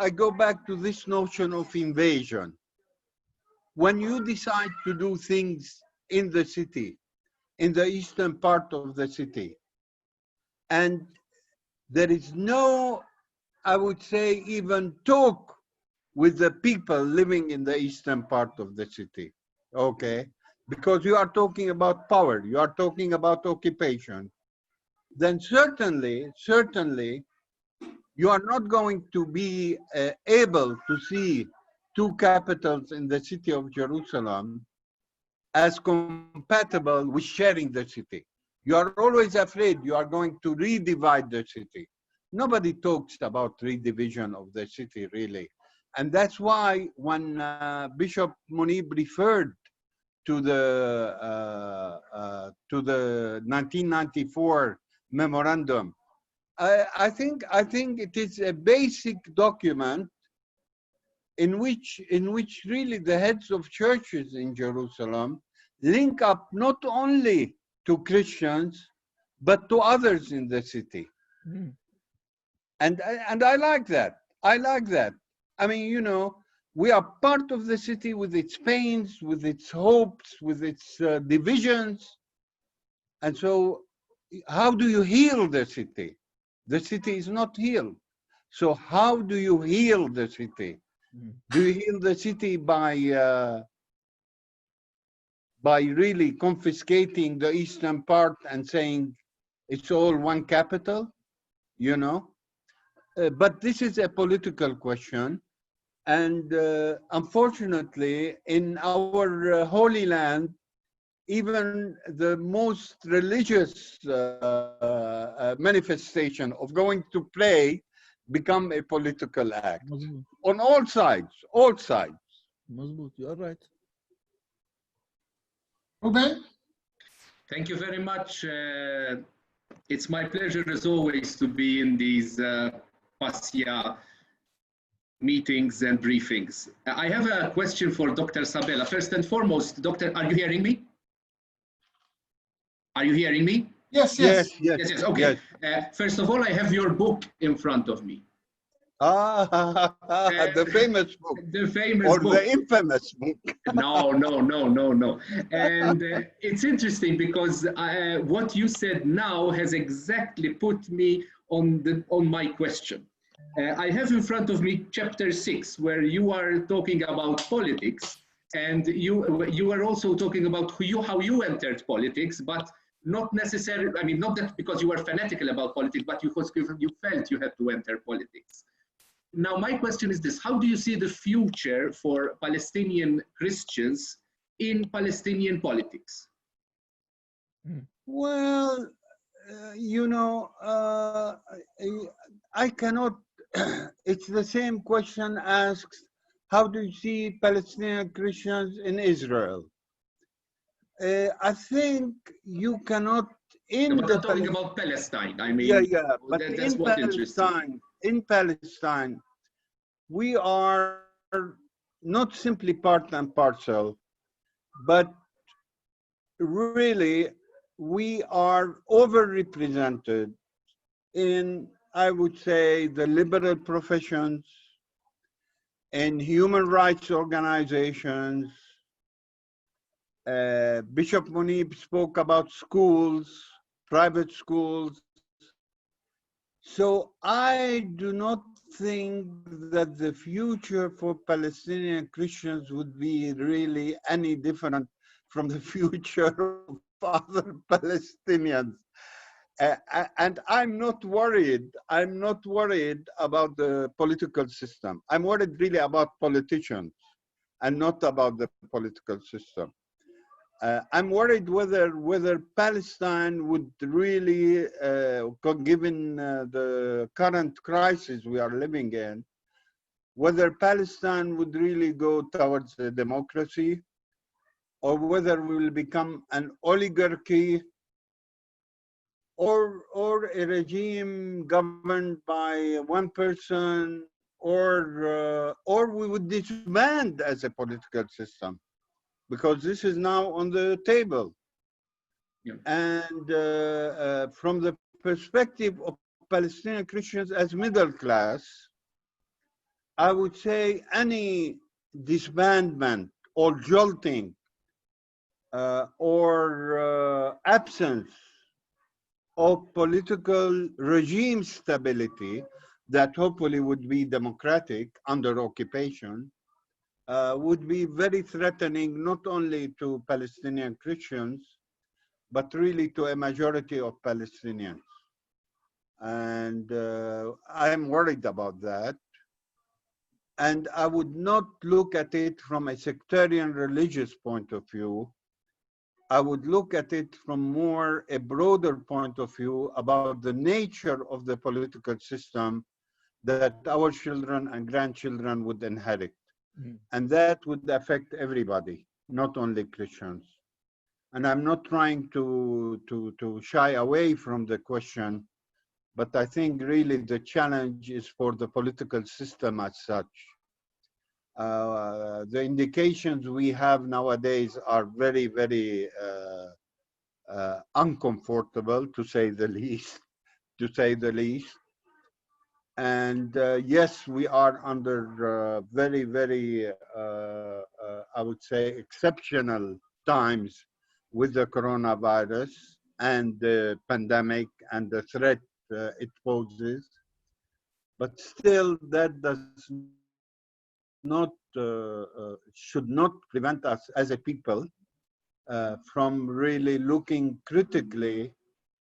I go back to this notion of invasion. When you decide to do things in the city, in the eastern part of the city, and there is no, I would say, even talk with the people living in the eastern part of the city, okay? Because you are talking about power, you are talking about occupation, then certainly, you are not going to be able to see two capitals in the city of Jerusalem as compatible with sharing the city. You are always afraid you are going to redivide the city. Nobody talks about redivision of the city, really. And that's why when Bishop Munib referred to the 1994 memorandum, I think it is a basic document in which really the heads of churches in Jerusalem link up not only to Christians, but to others in the city. Mm. And I like that. I like that. I mean, we are part of the city with its pains, with its hopes, with its divisions. And so how do you heal the city? The city is not healed. So how do you heal the city? Do you heal the city by really confiscating the eastern part and saying it's all one capital? But this is a political question. And unfortunately, in our Holy Land, even the most religious manifestation of going to pray become a political act. On all sides, all sides. Mazboot, you are right. Ruben? Thank you very much. It's my pleasure, as always, to be in these PASSIA meetings and briefings. I have a question for Dr. Sabella. First and foremost, Doctor, are you hearing me? Are you hearing me? Yes. Yes, okay. Yes. First of all, I have your book in front of me. The famous book. The famous or book. the infamous book. No. And it's interesting because what you said now has exactly put me on my question. I have in front of me chapter 6, where you are talking about politics, and you are also talking about how you entered politics, but not necessarily, I mean, not that because you were fanatical about politics, but you felt you had to enter politics. Now, my question is this: how do you see the future for Palestinian Christians in Palestinian politics? Well, I cannot, it's the same question asked, how do you see Palestinian Christians in Israel? I think you cannot, But I'm talking about Palestine, I mean. Yeah, but that's what interests me. In Palestine, we are not simply part and parcel, but really we are overrepresented in, I would say, the liberal professions, in human rights organizations, Bishop Munib spoke about schools, private schools. So I do not think that the future for Palestinian Christians would be really any different from the future of other Palestinians. And I'm not worried. I'm not worried about the political system. I'm worried really about politicians and not about the political system. I'm worried whether Palestine would really, given the current crisis we are living in, whether Palestine would really go towards a democracy, or whether we will become an oligarchy, or a regime governed by one person, or we would disband as a political system, because this is now on the table. Yeah. And from the perspective of Palestinian Christians as middle class, I would say any disbandment or jolting or absence of political regime stability that hopefully would be democratic under occupation would be very threatening, not only to Palestinian Christians, but really to a majority of Palestinians. And I am worried about that. And I would not look at it from a sectarian religious point of view. I would look at it from more a broader point of view about the nature of the political system that our children and grandchildren would inherit. And that would affect everybody, not only Christians. And I'm not trying to shy away from the question, but I think really the challenge is for the political system as such. The indications we have nowadays are very, very uncomfortable, to say the least. And yes, we are under very, very, I would say, exceptional times with the coronavirus and the pandemic and the threat it poses. But still, that does not, should not prevent us as a people from really looking critically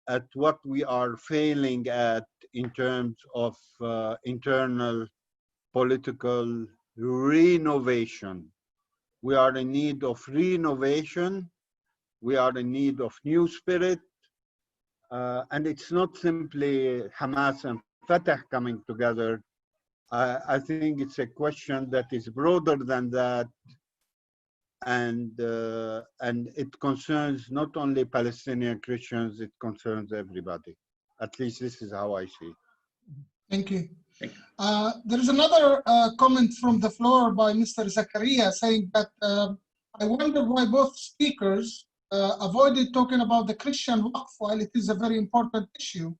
at what we are failing at in terms of internal political renovation. We are in need of renovation. We are in need of new spirit. And it's not simply Hamas and Fatah coming together. I think it's a question that is broader than that. And it concerns not only Palestinian Christians, it concerns everybody. At least this is how I see it. Thank you. There is another comment from the floor by Mr. Zakaria saying that I wonder why both speakers avoided talking about the Christian Waqf while it is a very important issue.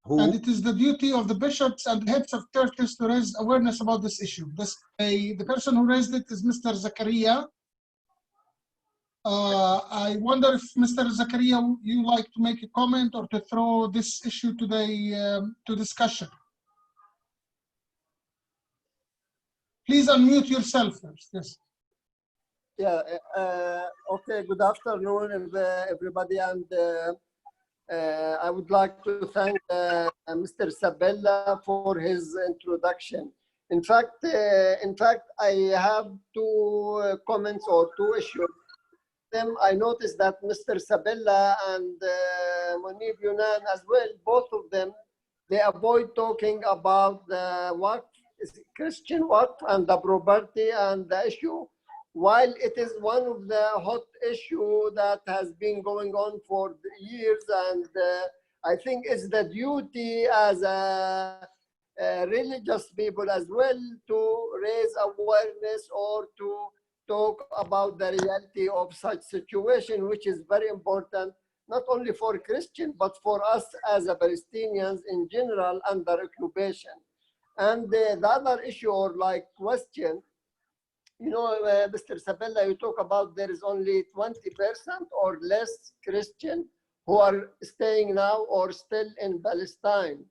Who? And it is the duty of the bishops and the heads of churches to raise awareness about this issue. The person who raised it is Mr. Zakaria. I wonder if Mr. Zakaria, you like to make a comment or to throw this issue to the to discussion. Please unmute yourself first. Yes. Yeah. Okay. Good afternoon, everybody, and I would like to thank Mr. Sabella for his introduction. In fact, I have two comments or two issues. I noticed that Mr. Sabella and Munib Yunan as well, both of them, they avoid talking about the Waqf, Christian Waqf and the property and the issue, while it is one of the hot issue that has been going on for years. And I think it's the duty as a religious people as well to raise awareness or to talk about the reality of such situation, which is very important, not only for Christian, but for us as a Palestinians in general under occupation. And the other issue or like question you know, Mr. Sabella, you talk about there is only 20% or less Christian who are staying now or still in Palestine.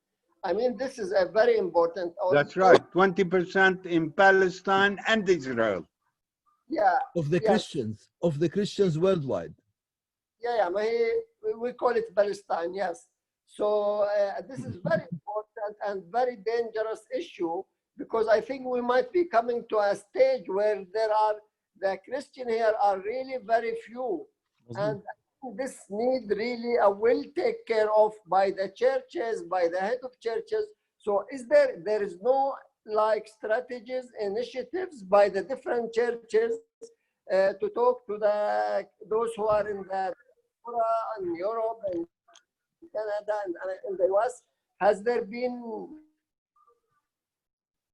I mean, this is a very important. That's right, 20% in Palestine and Israel. Yeah. Of the Christians worldwide. Yeah, we call it Palestine, yes. So this is very important and very dangerous issue, because I think we might be coming to a stage where the Christian here are really very few. And this need really will take care of by the churches, by the head of churches. So there is no like strategies, initiatives by the different churches to talk to those who are in in Europe and Canada and in the US? Has there been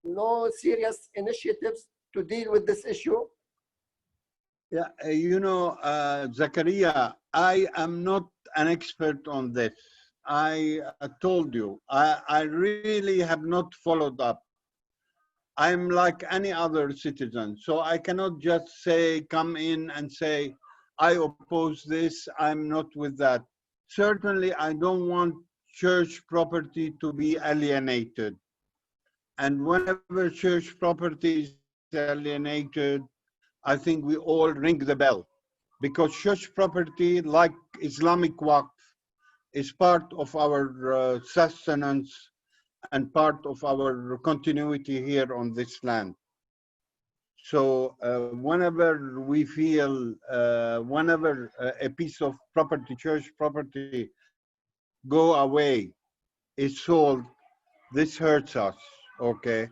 no serious initiatives to deal with this issue? Yeah, you know, Zakaria, I am not an expert on this. I told you, I really have not followed up. I'm like any other citizen, so I cannot just say, come in and say, I oppose this, I'm not with that. Certainly, I don't want church property to be alienated. And whenever church property is alienated, I think we all ring the bell, because church property, like Islamic Waqf, is part of our sustenance and part of our continuity here on this land. So whenever we feel, whenever a piece of property, church property, go away, is sold, this hurts us, okay?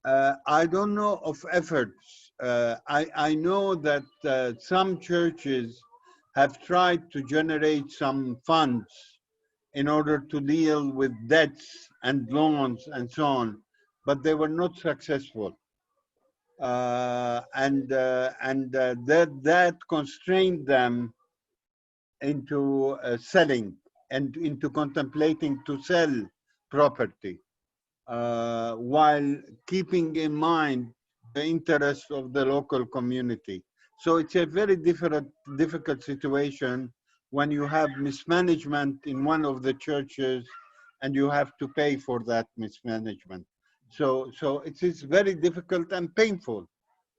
I don't know of efforts. I know that some churches have tried to generate some funds in order to deal with debts and loans and so on, but they were not successful. That constrained them into selling and into contemplating to sell property, while keeping in mind the interests of the local community. So it's a very difficult situation when you have mismanagement in one of the churches and you have to pay for that mismanagement. So it is very difficult and painful,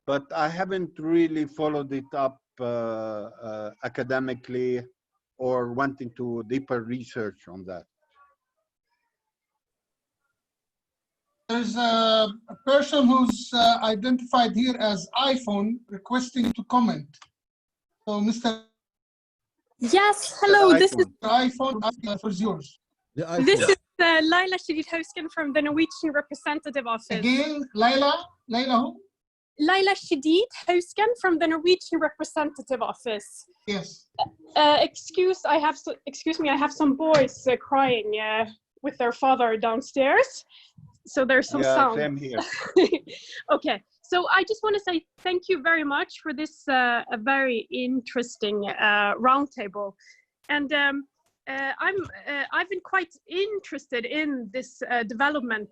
but I haven't really followed it up academically or went into deeper research on that. There's a person who's identified here as iPhone requesting to comment. So, Mr. Yes, hello, this is iPhone, the floor is yours. Laila Shadid Hoskin from the Norwegian Representative Office. Again, Laila who? Laila Shadid Hoskin from the Norwegian Representative Office. Yes. Excuse me, I have some boys crying with their father downstairs. So there's some sound. Same here. Okay, so I just want to say thank you very much for this a very interesting roundtable, and I've been quite interested in this development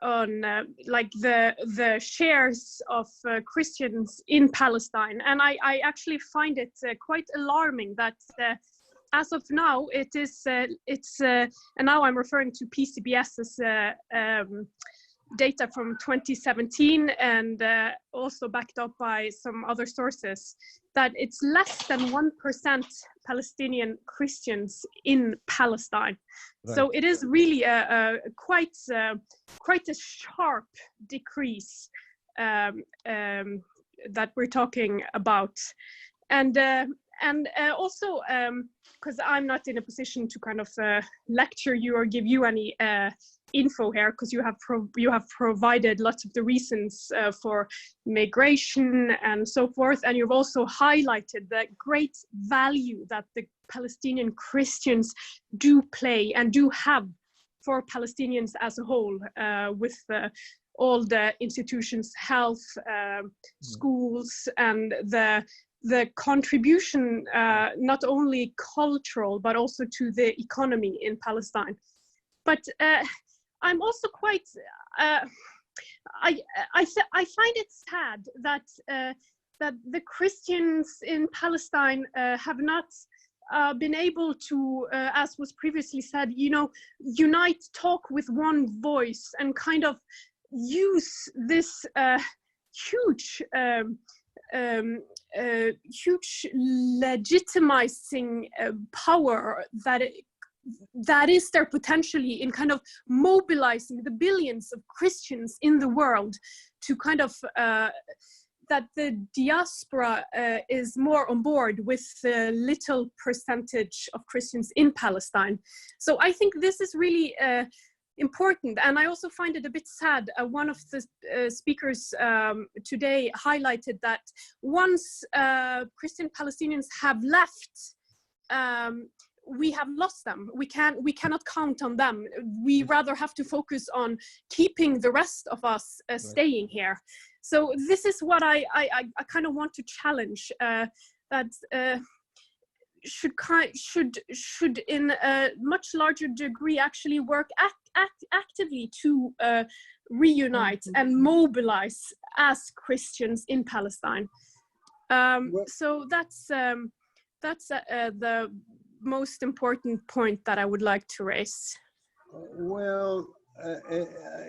on like the shares of Christians in Palestine, and I actually find it quite alarming that. As of now, and now I'm referring to PCBS's data from 2017 and also backed up by some other sources, that it's less than 1% Palestinian Christians in Palestine. Right. So it is really quite a sharp decrease that we're talking about. And also, because I'm not in a position to kind of lecture you or give you any info here, because you have provided lots of the reasons for migration and so forth, and you've also highlighted the great value that the Palestinian Christians do play and do have for Palestinians as a whole, with all the institutions, health, schools, and the contribution, not only cultural, but also to the economy in Palestine. But I'm also quite, find it sad that that the Christians in Palestine have not been able to, as was previously said, you know, unite, talk with one voice, and kind of use this huge legitimizing power that is there potentially in kind of mobilizing the billions of Christians in the world to kind of that the diaspora is more on board with the little percentage of Christians in Palestine. So I think this is really important. And I also find it a bit sad. One of the speakers today highlighted that once Christian Palestinians have left, we have lost them. We cannot count on them. We rather have to focus on keeping the rest of us staying here. So this is what I kind of want to challenge, that should in a much larger degree actually work actively to reunite and mobilize as Christians in Palestine. So that's the most important point that I would like to raise. Well,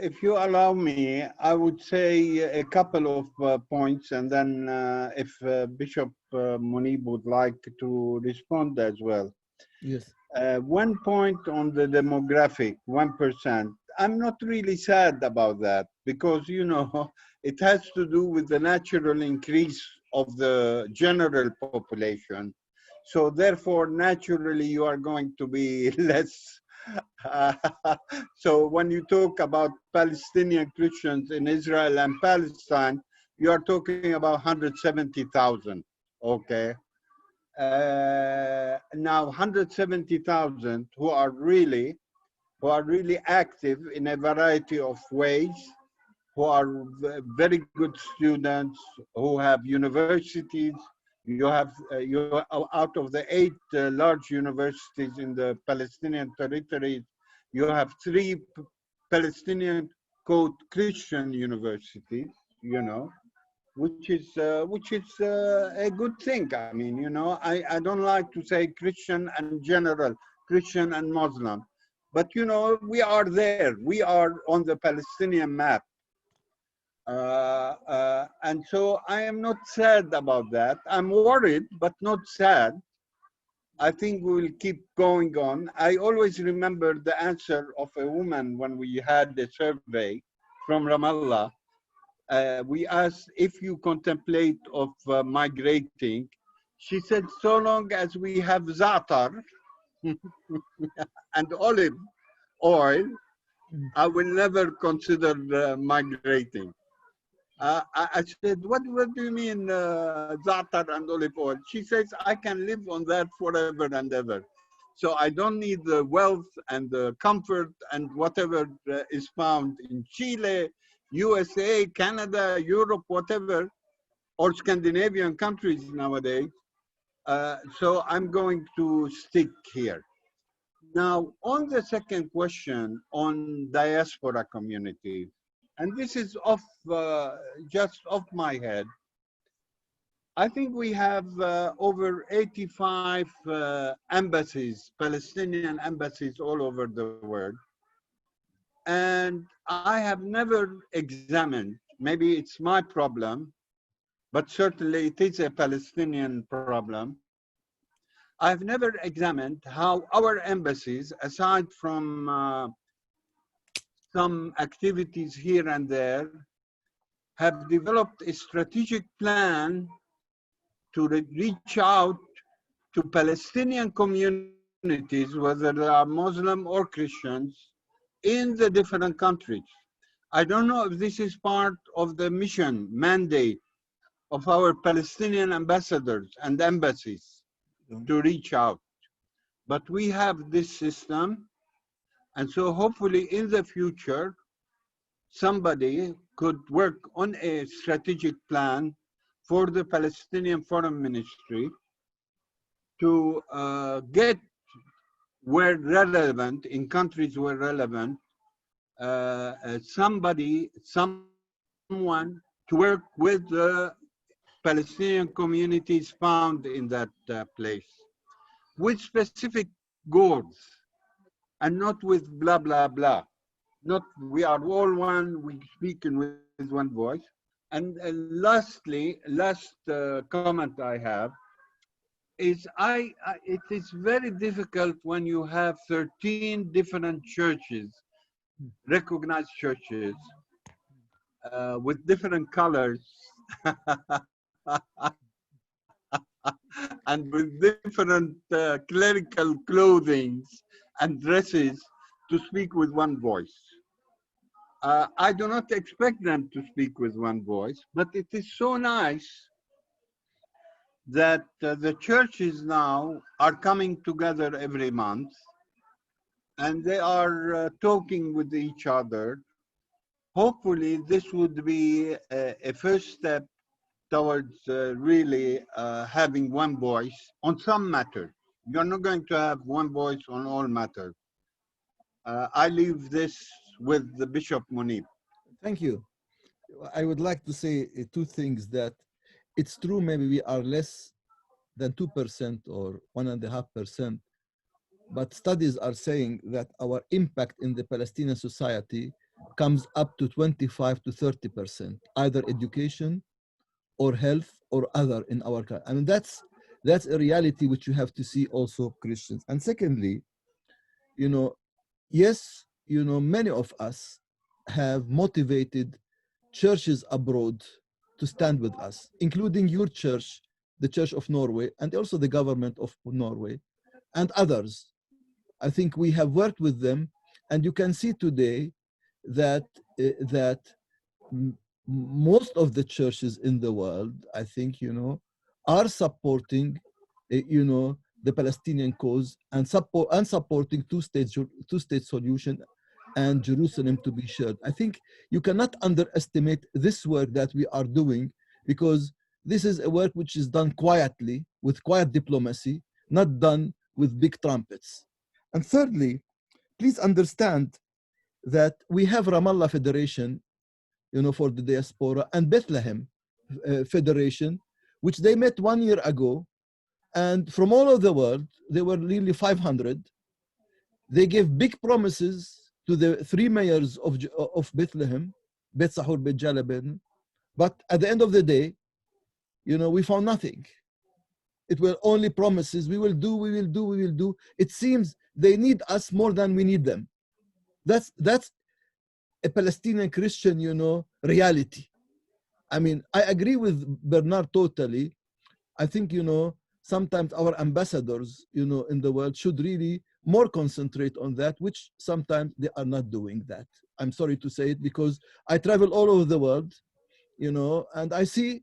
if you allow me, I would say a couple of points, and then if Bishop Munib would like to respond as well. Yes. One point on the demographic, 1%. I'm not really sad about that because, you know, it has to do with the natural increase of the general population. So therefore, naturally, you are going to be less. So when you talk about Palestinian Christians in Israel and Palestine, you are talking about 170,000, okay? Now 170,000 who are really active in a variety of ways, who are very good students, who have universities. You have out of the 8 large universities in the Palestinian territories, you have 3 Palestinian quote Christian universities, you know, which is a good thing. I mean, you know, I don't like to say Christian and general, Christian and Muslim, but you know, we are there. We are on the Palestinian map. And so I am not sad about that. I'm worried, but not sad. I think we will keep going on. I always remember the answer of a woman when we had the survey from Ramallah. We asked if you contemplate of migrating. She said, so long as we have za'atar and olive oil, I will never consider migrating. I said, what do you mean za'atar and olive oil? She says, I can live on that forever and ever. So I don't need the wealth and the comfort and whatever is found in Chile, USA, Canada, Europe, whatever, or Scandinavian countries nowadays. So I'm going to stick here. Now, on the second question on diaspora community, and this is just off my head, I think we have over 85 embassies, Palestinian embassies all over the world. And I have never examined, maybe it's my problem, but certainly it is a Palestinian problem. I've never examined how our embassies, aside from some activities here and there, have developed a strategic plan to reach out to Palestinian communities, whether they are Muslim or Christians, in the different countries. I don't know if this is part of the mission mandate of our Palestinian ambassadors and embassies to reach out. But we have this system, and so hopefully in the future, somebody could work on a strategic plan for the Palestinian Foreign Ministry to get, where relevant, in countries where relevant, someone to work with the Palestinian communities found in that place, with specific goals, and not with blah, blah, blah. Not we are all one, we speak with one voice. And lastly, last comment I have is it is very difficult when you have 13 different churches, recognized churches, with different colors and with different clerical clothing and dresses to speak with one voice. I do not expect them to speak with one voice, but it is so nice that the churches now are coming together every month and they are talking with each other. Hopefully, this would be a first step towards really having one voice on some matter. You're not going to have one voice on all matters. I leave this with the Bishop Munib. Thank you. I would like to say two things. That it's true, maybe we are less than 2% or 1.5%, but studies are saying that our impact in the Palestinian society comes up to 25 to 30%, either education or health or other in our country. I mean, that's a reality which you have to see also, Christians. And secondly, yes, many of us have motivated churches abroad to stand with us, including your church, the Church of Norway, and also the government of Norway, and others. I think we have worked with them, and you can see today that most of the churches in the world, I think, are supporting, the Palestinian cause and supporting two-state solution and Jerusalem to be shared. I think you cannot underestimate this work that we are doing, because this is a work which is done quietly, with quiet diplomacy, not done with big trumpets. And thirdly, please understand that we have Ramallah Federation, for the diaspora, and Bethlehem Federation, which they met 1 year ago, and from all over the world, they were nearly 500. They gave big promises to the 3 mayors of Bethlehem, Bet Sahur, Bet Jalabin, but at the end of the day, we found nothing. It were only promises. We will do, we will do, we will do. It seems they need us more than we need them. That's a Palestinian Christian, reality. I mean, I agree with Bernard totally. I think, sometimes our ambassadors, in the world should really more concentrate on that, which sometimes they are not doing that. I'm sorry to say it, because I travel all over the world, and I see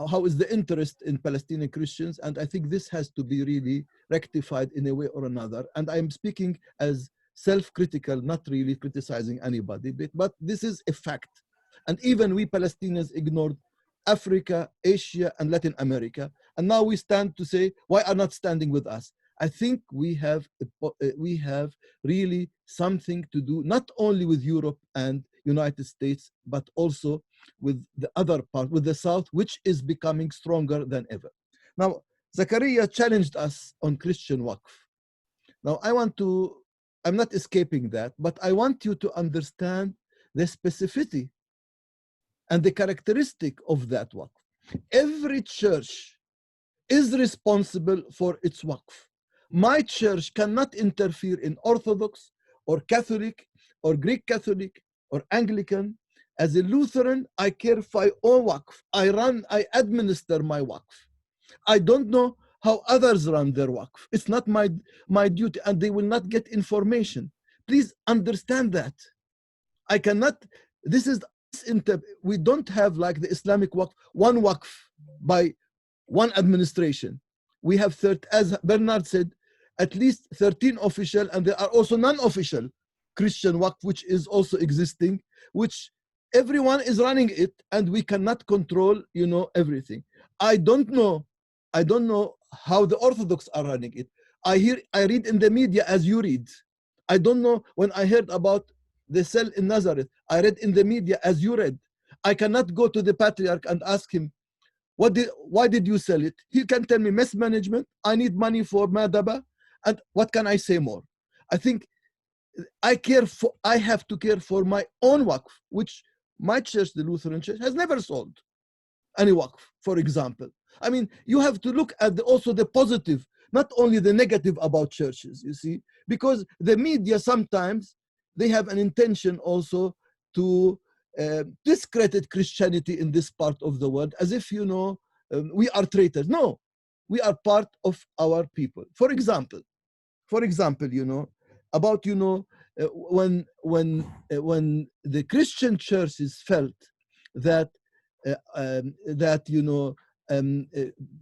how is the interest in Palestinian Christians, and I think this has to be really rectified in a way or another. And I'm speaking as self-critical, not really criticizing anybody, but this is a fact. And even we Palestinians ignored Africa, Asia, and Latin America. And now we stand to say, why are not standing with us? I think we have really something to do, not only with Europe and United States, but also with the other part, with the South, which is becoming stronger than ever. Now, Zakaria challenged us on Christian Waqf. Now, I'm not escaping that, but I want you to understand the specificity and the characteristic of that Waqf. Every church is responsible for its Waqf. My church cannot interfere in Orthodox or Catholic or Greek Catholic or Anglican. As a Lutheran, I care for my own Waqf. I administer my Waqf. I don't know how others run their Waqf. It's not my duty, and they will not get information. Please understand that. I cannot, we don't have like the Islamic Waqf, one Waqf by one administration. We have, as Bernard said, at least 13 official, and there are also non-official Christian Waqf, which is also existing, which everyone is running it, and we cannot control, everything. I don't know how the Orthodox are running it. I read in the media as you read. I don't know when I heard about the cell in Nazareth. I read in the media as you read. I cannot go to the patriarch and ask him, why did you sell it? He can tell me mismanagement, I need money for Madaba, and what can I say more? I think I have to care for my own waqf, which my church, the Lutheran Church, has never sold any waqf, for example. I mean, you have to look at also the positive, not only the negative about churches, you see, because the media sometimes, they have an intention also to discredit Christianity in this part of the world, as if, you know, we are traitors. No, we are part of our people. For example, you know, about, you know, when the Christian churches felt that you know,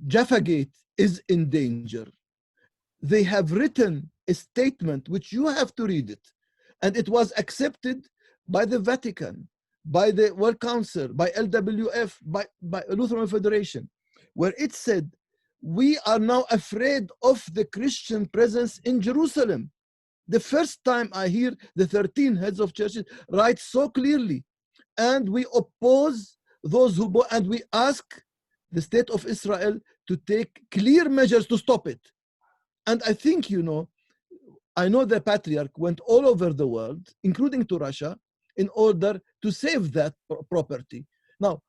Jaffa Gate is in danger, they have written a statement which you have to read it, and it was accepted by the Vatican, by the World Council, by LWF, by Lutheran Federation, where it said, we are now afraid of the Christian presence in Jerusalem. The first time I hear the 13 heads of churches write so clearly, and we oppose those who, and we ask the state of Israel to take clear measures to stop it. And I think, you know, I know the patriarch went all over the world, including to Russia, in order to save that property. Now,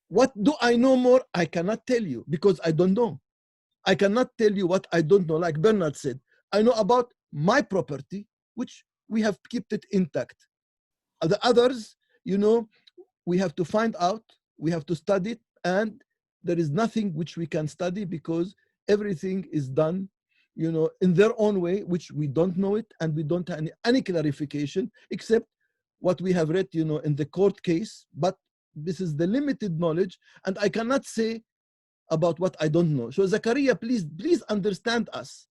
what do I know more? I cannot tell you, because I don't know. I cannot tell you what I don't know. Like Bernard said, I know about my property, which we have kept it intact. The others, you know, we have to find out, we have to study it, and there is nothing which we can study because everything is done, you know, in their own way, which we don't know it, and we don't have any clarification except what we have read, you know, in the court case. But this is the limited knowledge, and I cannot say about what I don't know. So Zachariah, please understand us.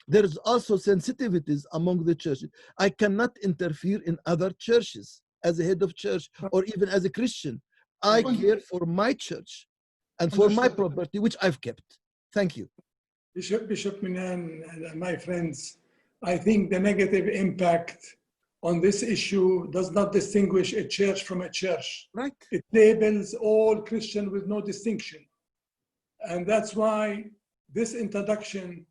There's also sensitivities among the churches. I cannot interfere in other churches as a head of church or even as a Christian. I care for my church and for my property, which I've kept. Thank you. Bishop Minan and my friends, I think the negative impact on this issue does not distinguish a church from a church. Right. It labels all Christian with no distinction. And that's why this introduction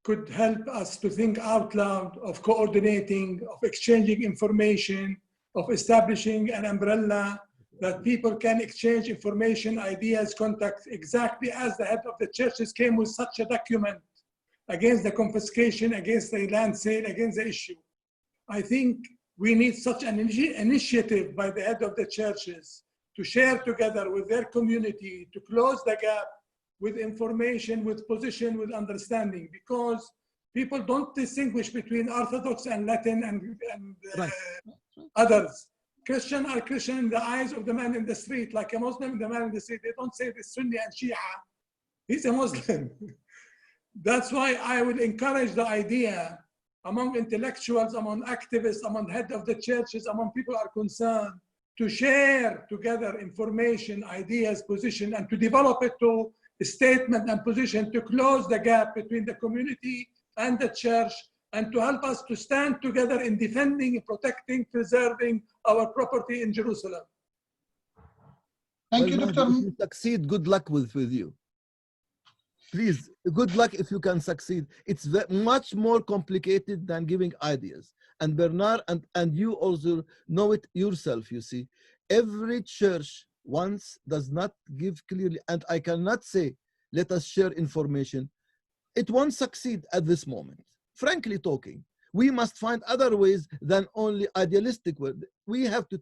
could help us to think out loud of coordinating, of exchanging information, of establishing an umbrella that people can exchange information, ideas, contacts, exactly as the head of the churches came with such a document against the confiscation, against the land sale, against the issue. I think we need such an initiative by the head of the churches to share together with their community, to close the gap with information, with position, with understanding, because people don't distinguish between Orthodox and Latin and others. Christian are Christian in the eyes of the man in the street, like a Muslim, the man in the street. They don't say the Sunni and Shia. He's a Muslim. That's why I would encourage the idea among intellectuals, among activists, among head of the churches, among people who are concerned, to share together information, ideas, position, and to develop it to a statement and position to close the gap between the community and the church, and to help us to stand together in defending, protecting, preserving our property in Jerusalem. Thank you, Dr. If you succeed, good luck with you. Please, good luck if you can succeed. It's much more complicated than giving ideas. And Bernard, and you also know it yourself, you see. Every church once does not give clearly, and I cannot say, let us share information. It won't succeed at this moment. Frankly talking, we must find other ways than only idealistic words. We have to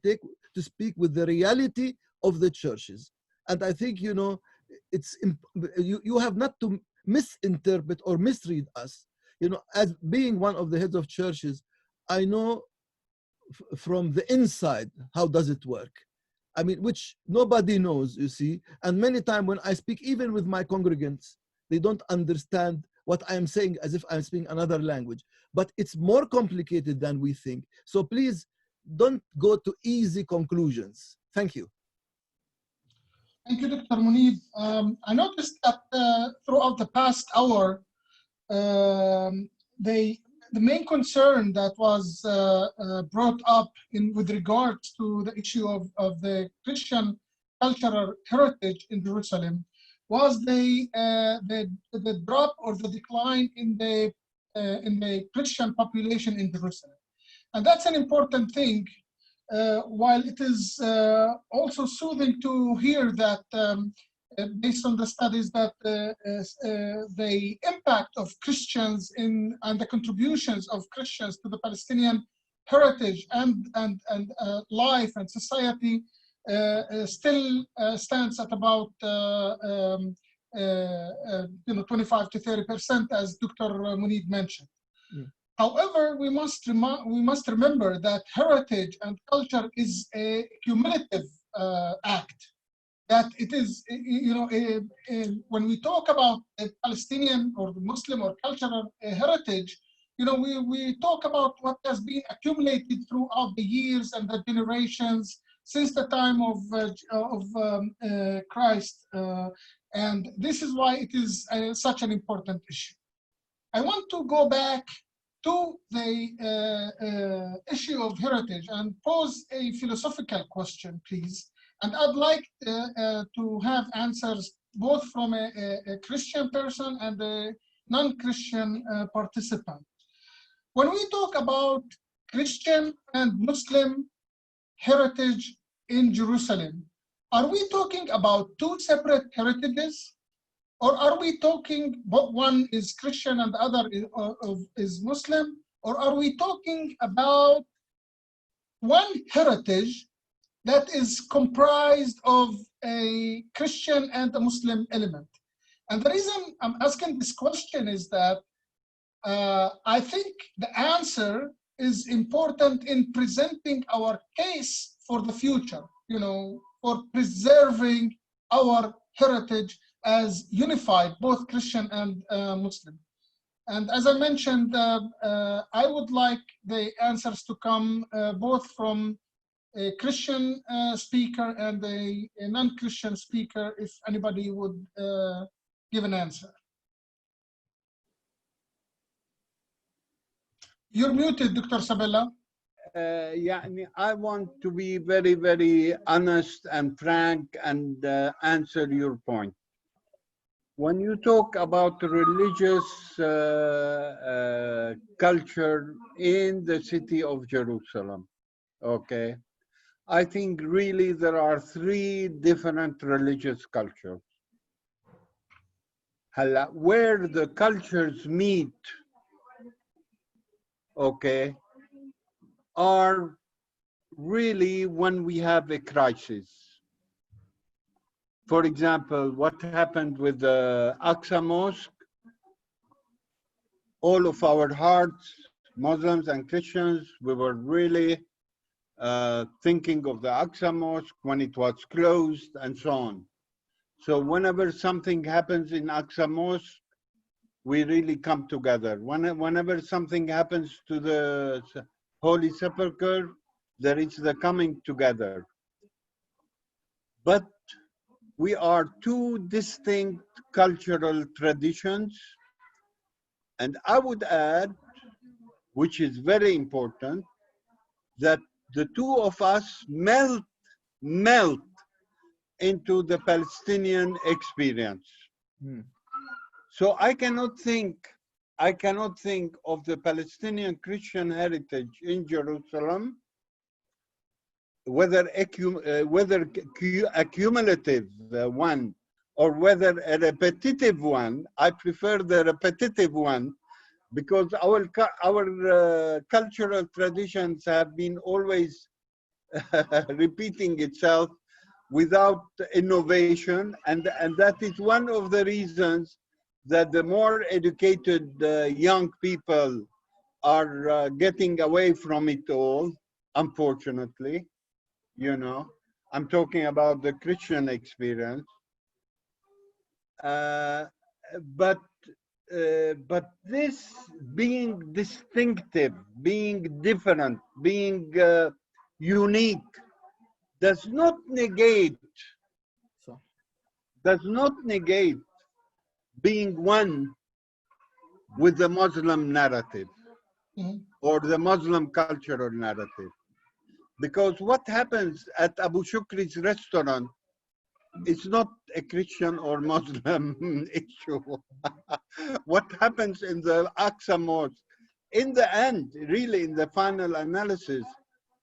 speak with the reality of the churches. And I think, you know, you have not to misinterpret or misread us. You know, as being one of the heads of churches, I know from the inside, how does it work? I mean, which nobody knows, you see. And many times when I speak, even with my congregants, they don't understand what I am saying as if I'm speaking another language. But it's more complicated than we think. So please don't go to easy conclusions. Thank you. Thank you, Dr. Munib. I noticed that throughout the past hour, the main concern that was brought up with regards to the issue of the Christian cultural heritage in Jerusalem was the drop or the decline in the Christian population in Jerusalem. And that's an important thing, while it is also soothing to hear that based on the studies that the impact of Christians and the contributions of Christians to the Palestinian heritage and life and society still stands at about 25 to 30%, as Dr. Munib mentioned. Mm. However, we must remember that heritage and culture is a cumulative act. That it is, when we talk about a Palestinian or the Muslim or cultural heritage, we talk about what has been accumulated throughout the years and the generations since the time of Christ, and this is why it is such an important issue. I want to go back to the issue of heritage and pose a philosophical question, please. And I'd like to have answers both from a Christian person and a non-Christian participant. When we talk about Christian and Muslim heritage in Jerusalem, are we talking about two separate heritages? Or are we talking, one is Christian and the other is Muslim? Or are we talking about one heritage that is comprised of a Christian and a Muslim element? And the reason I'm asking this question is that I think the answer is important in presenting our case for the future, for preserving our heritage as unified, both Christian and Muslim. And as I mentioned, I would like the answers to come both from a Christian speaker and a non-Christian speaker, if anybody would give an answer. You're muted, Dr. Sabella. I want to be very, very honest and frank and answer your point. When you talk about religious culture in the city of Jerusalem, okay, I think really there are three different religious cultures. Where the cultures meet, okay, are really when we have a crisis. For example, what happened with the Aqsa Mosque, all of our hearts, Muslims and Christians, we were really thinking of the Aqsa Mosque when it was closed and so on. So whenever something happens in Aqsa Mosque, we really come together. Whenever something happens to the Holy Sepulchre, there is the coming together. But we are two distinct cultural traditions. And I would add, which is very important, that the two of us melt into the Palestinian experience. Mm. So I cannot think of the Palestinian Christian heritage in Jerusalem, whether a cumulative one or whether a repetitive one. I prefer the repetitive one because our cultural traditions have been always repeating itself without innovation, and that is one of the reasons that the more educated young people are getting away from it all, unfortunately. I'm talking about the Christian experience. But this being distinctive, being different, being unique, does not negate being one with the Muslim narrative. or the Muslim cultural narrative. Because what happens at Abu Shukri's restaurant is not a Christian or Muslim issue. What happens in the Aqsa Mosque, in the end, really in the final analysis,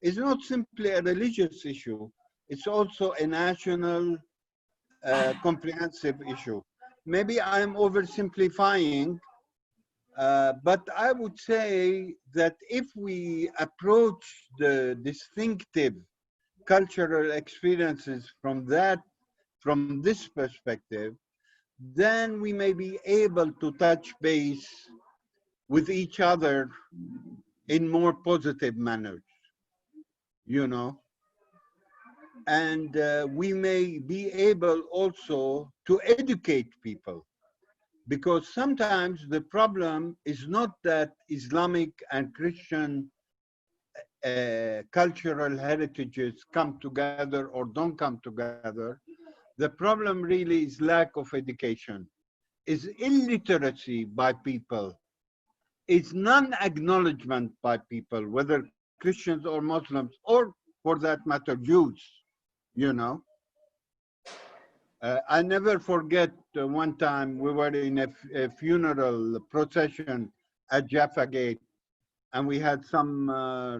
is not simply a religious issue. It's also a national comprehensive issue. Maybe I'm oversimplifying, but I would say that if we approach the distinctive cultural experiences from this perspective, then we may be able to touch base with each other in more positive manners, you know. And we may be able also to educate people, because sometimes the problem is not that Islamic and Christian cultural heritages come together or don't come together. The problem really is lack of education, is illiteracy by people, is non-acknowledgement by people, whether Christians or Muslims, or for that matter, Jews, you know. I never forget one time we were in a funeral procession at Jaffa Gate, and we had some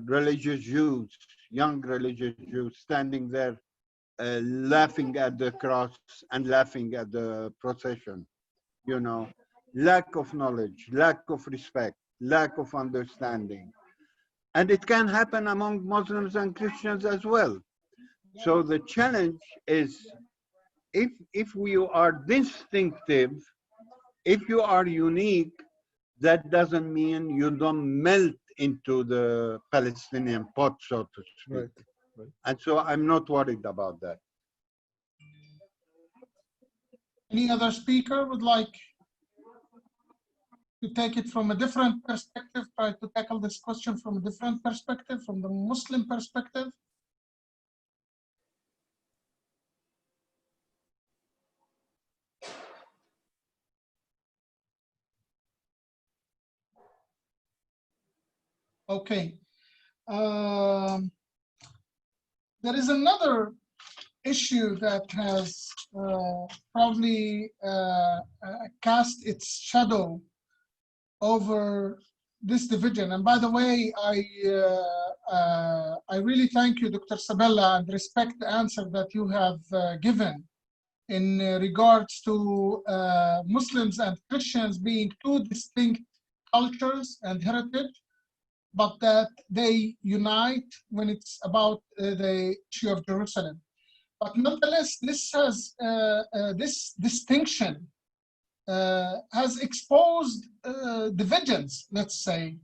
religious Jews, young religious Jews, standing there laughing at the cross and laughing at the procession, you know. Lack of knowledge, lack of respect, lack of understanding. And it can happen among Muslims and Christians as well. So the challenge is, if you are distinctive, if you are unique, that doesn't mean you don't melt into the Palestinian pot, so to speak. Right. Right. And so I'm not worried about that. Any other speaker would like to take it from a different perspective, try to tackle this question from a different perspective, from the Muslim perspective? Okay. There is another issue that has probably cast its shadow over this division. And by the way, I really thank you, Dr. Sabella, and respect the answer that you have given in regards to Muslims and Christians being two distinct cultures and heritage, but that they unite when it's about the issue of Jerusalem. But nonetheless, this has this distinction has exposed divisions, let's say,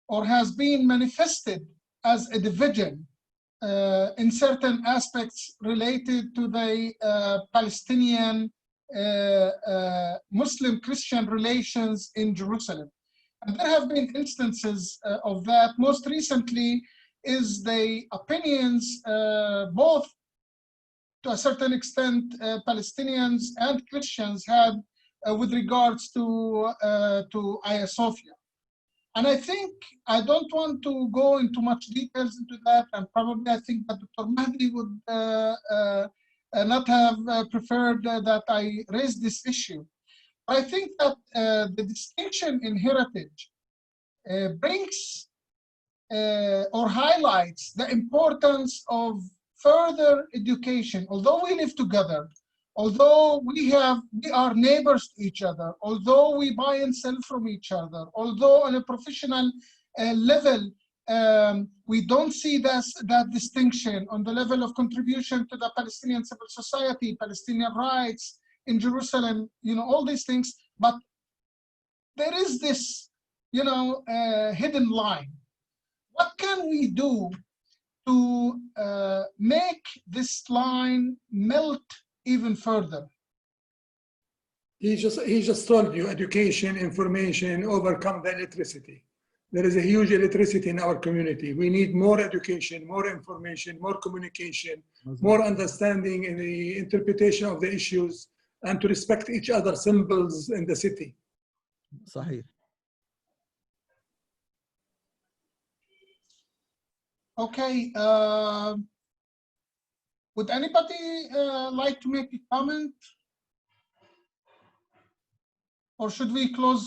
or has been manifested as a division in certain aspects related to the Palestinian Muslim-Christian relations in Jerusalem. And there have been instances of that. Most recently is the opinions, both to a certain extent, Palestinians and Christians had with regards to Hagia Sophia. And I think, I don't want to go into much details into that, and probably I think that Dr. Mahdi would not have preferred that I raise this issue. I think that the distinction in heritage brings or highlights the importance of further education. Although we live together, although we are neighbors to each other, although we buy and sell from each other, although on a professional level we don't see that distinction on the level of contribution to the Palestinian civil society, Palestinian rights in Jerusalem, you know, all these things, but there is this, you know, hidden line. What can we do to make this line melt even further? He just told you education, information, overcome the illiteracy. There is a huge illiteracy in our community. We need more education, more information, more communication, more understanding in the interpretation of the issues, and to respect each other's symbols in the city. صحيح. Okay. Would anybody like to make a comment? Or should we close,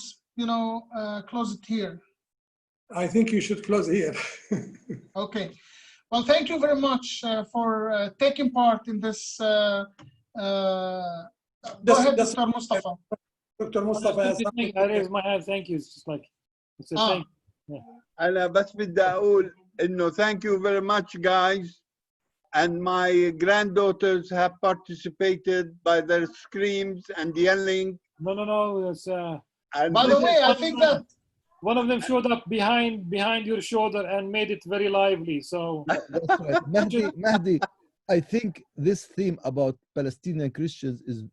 close it here? I think you should close here. Okay. Well, thank you very much for taking part in this. Go ahead, Dr. Mustafa. Dr. Mustafa has something I raise my hand. Thank you. It's just like it's a thank. Yeah. أنا بس بدي أقول إنه thank you very much, guys. And my granddaughters have participated by their screams and yelling. No. It's, by the way, I think that one of them showed up behind your shoulder and made it very lively. So that's right. Mahdi, I think this theme about Palestinian Christians is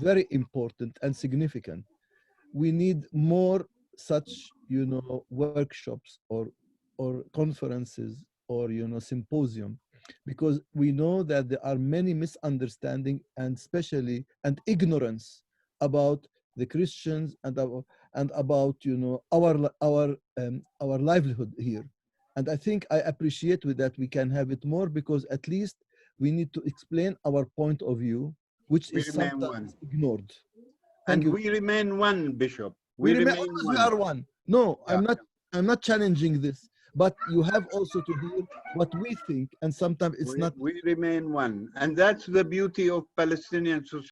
very important and significant. We need more such, workshops or conferences or symposium, because we know that there are many misunderstandings and ignorance about the Christians and about our livelihood here. And I think I appreciate with that we can have it more, because at least we need to explain our point of view, which is sometimes ignored. And we remain one, Bishop. We remain one. We are one. No, yeah. I'm not challenging this, but you have also to hear what we think, and sometimes it's not. We remain one, and that's the beauty of Palestinian society.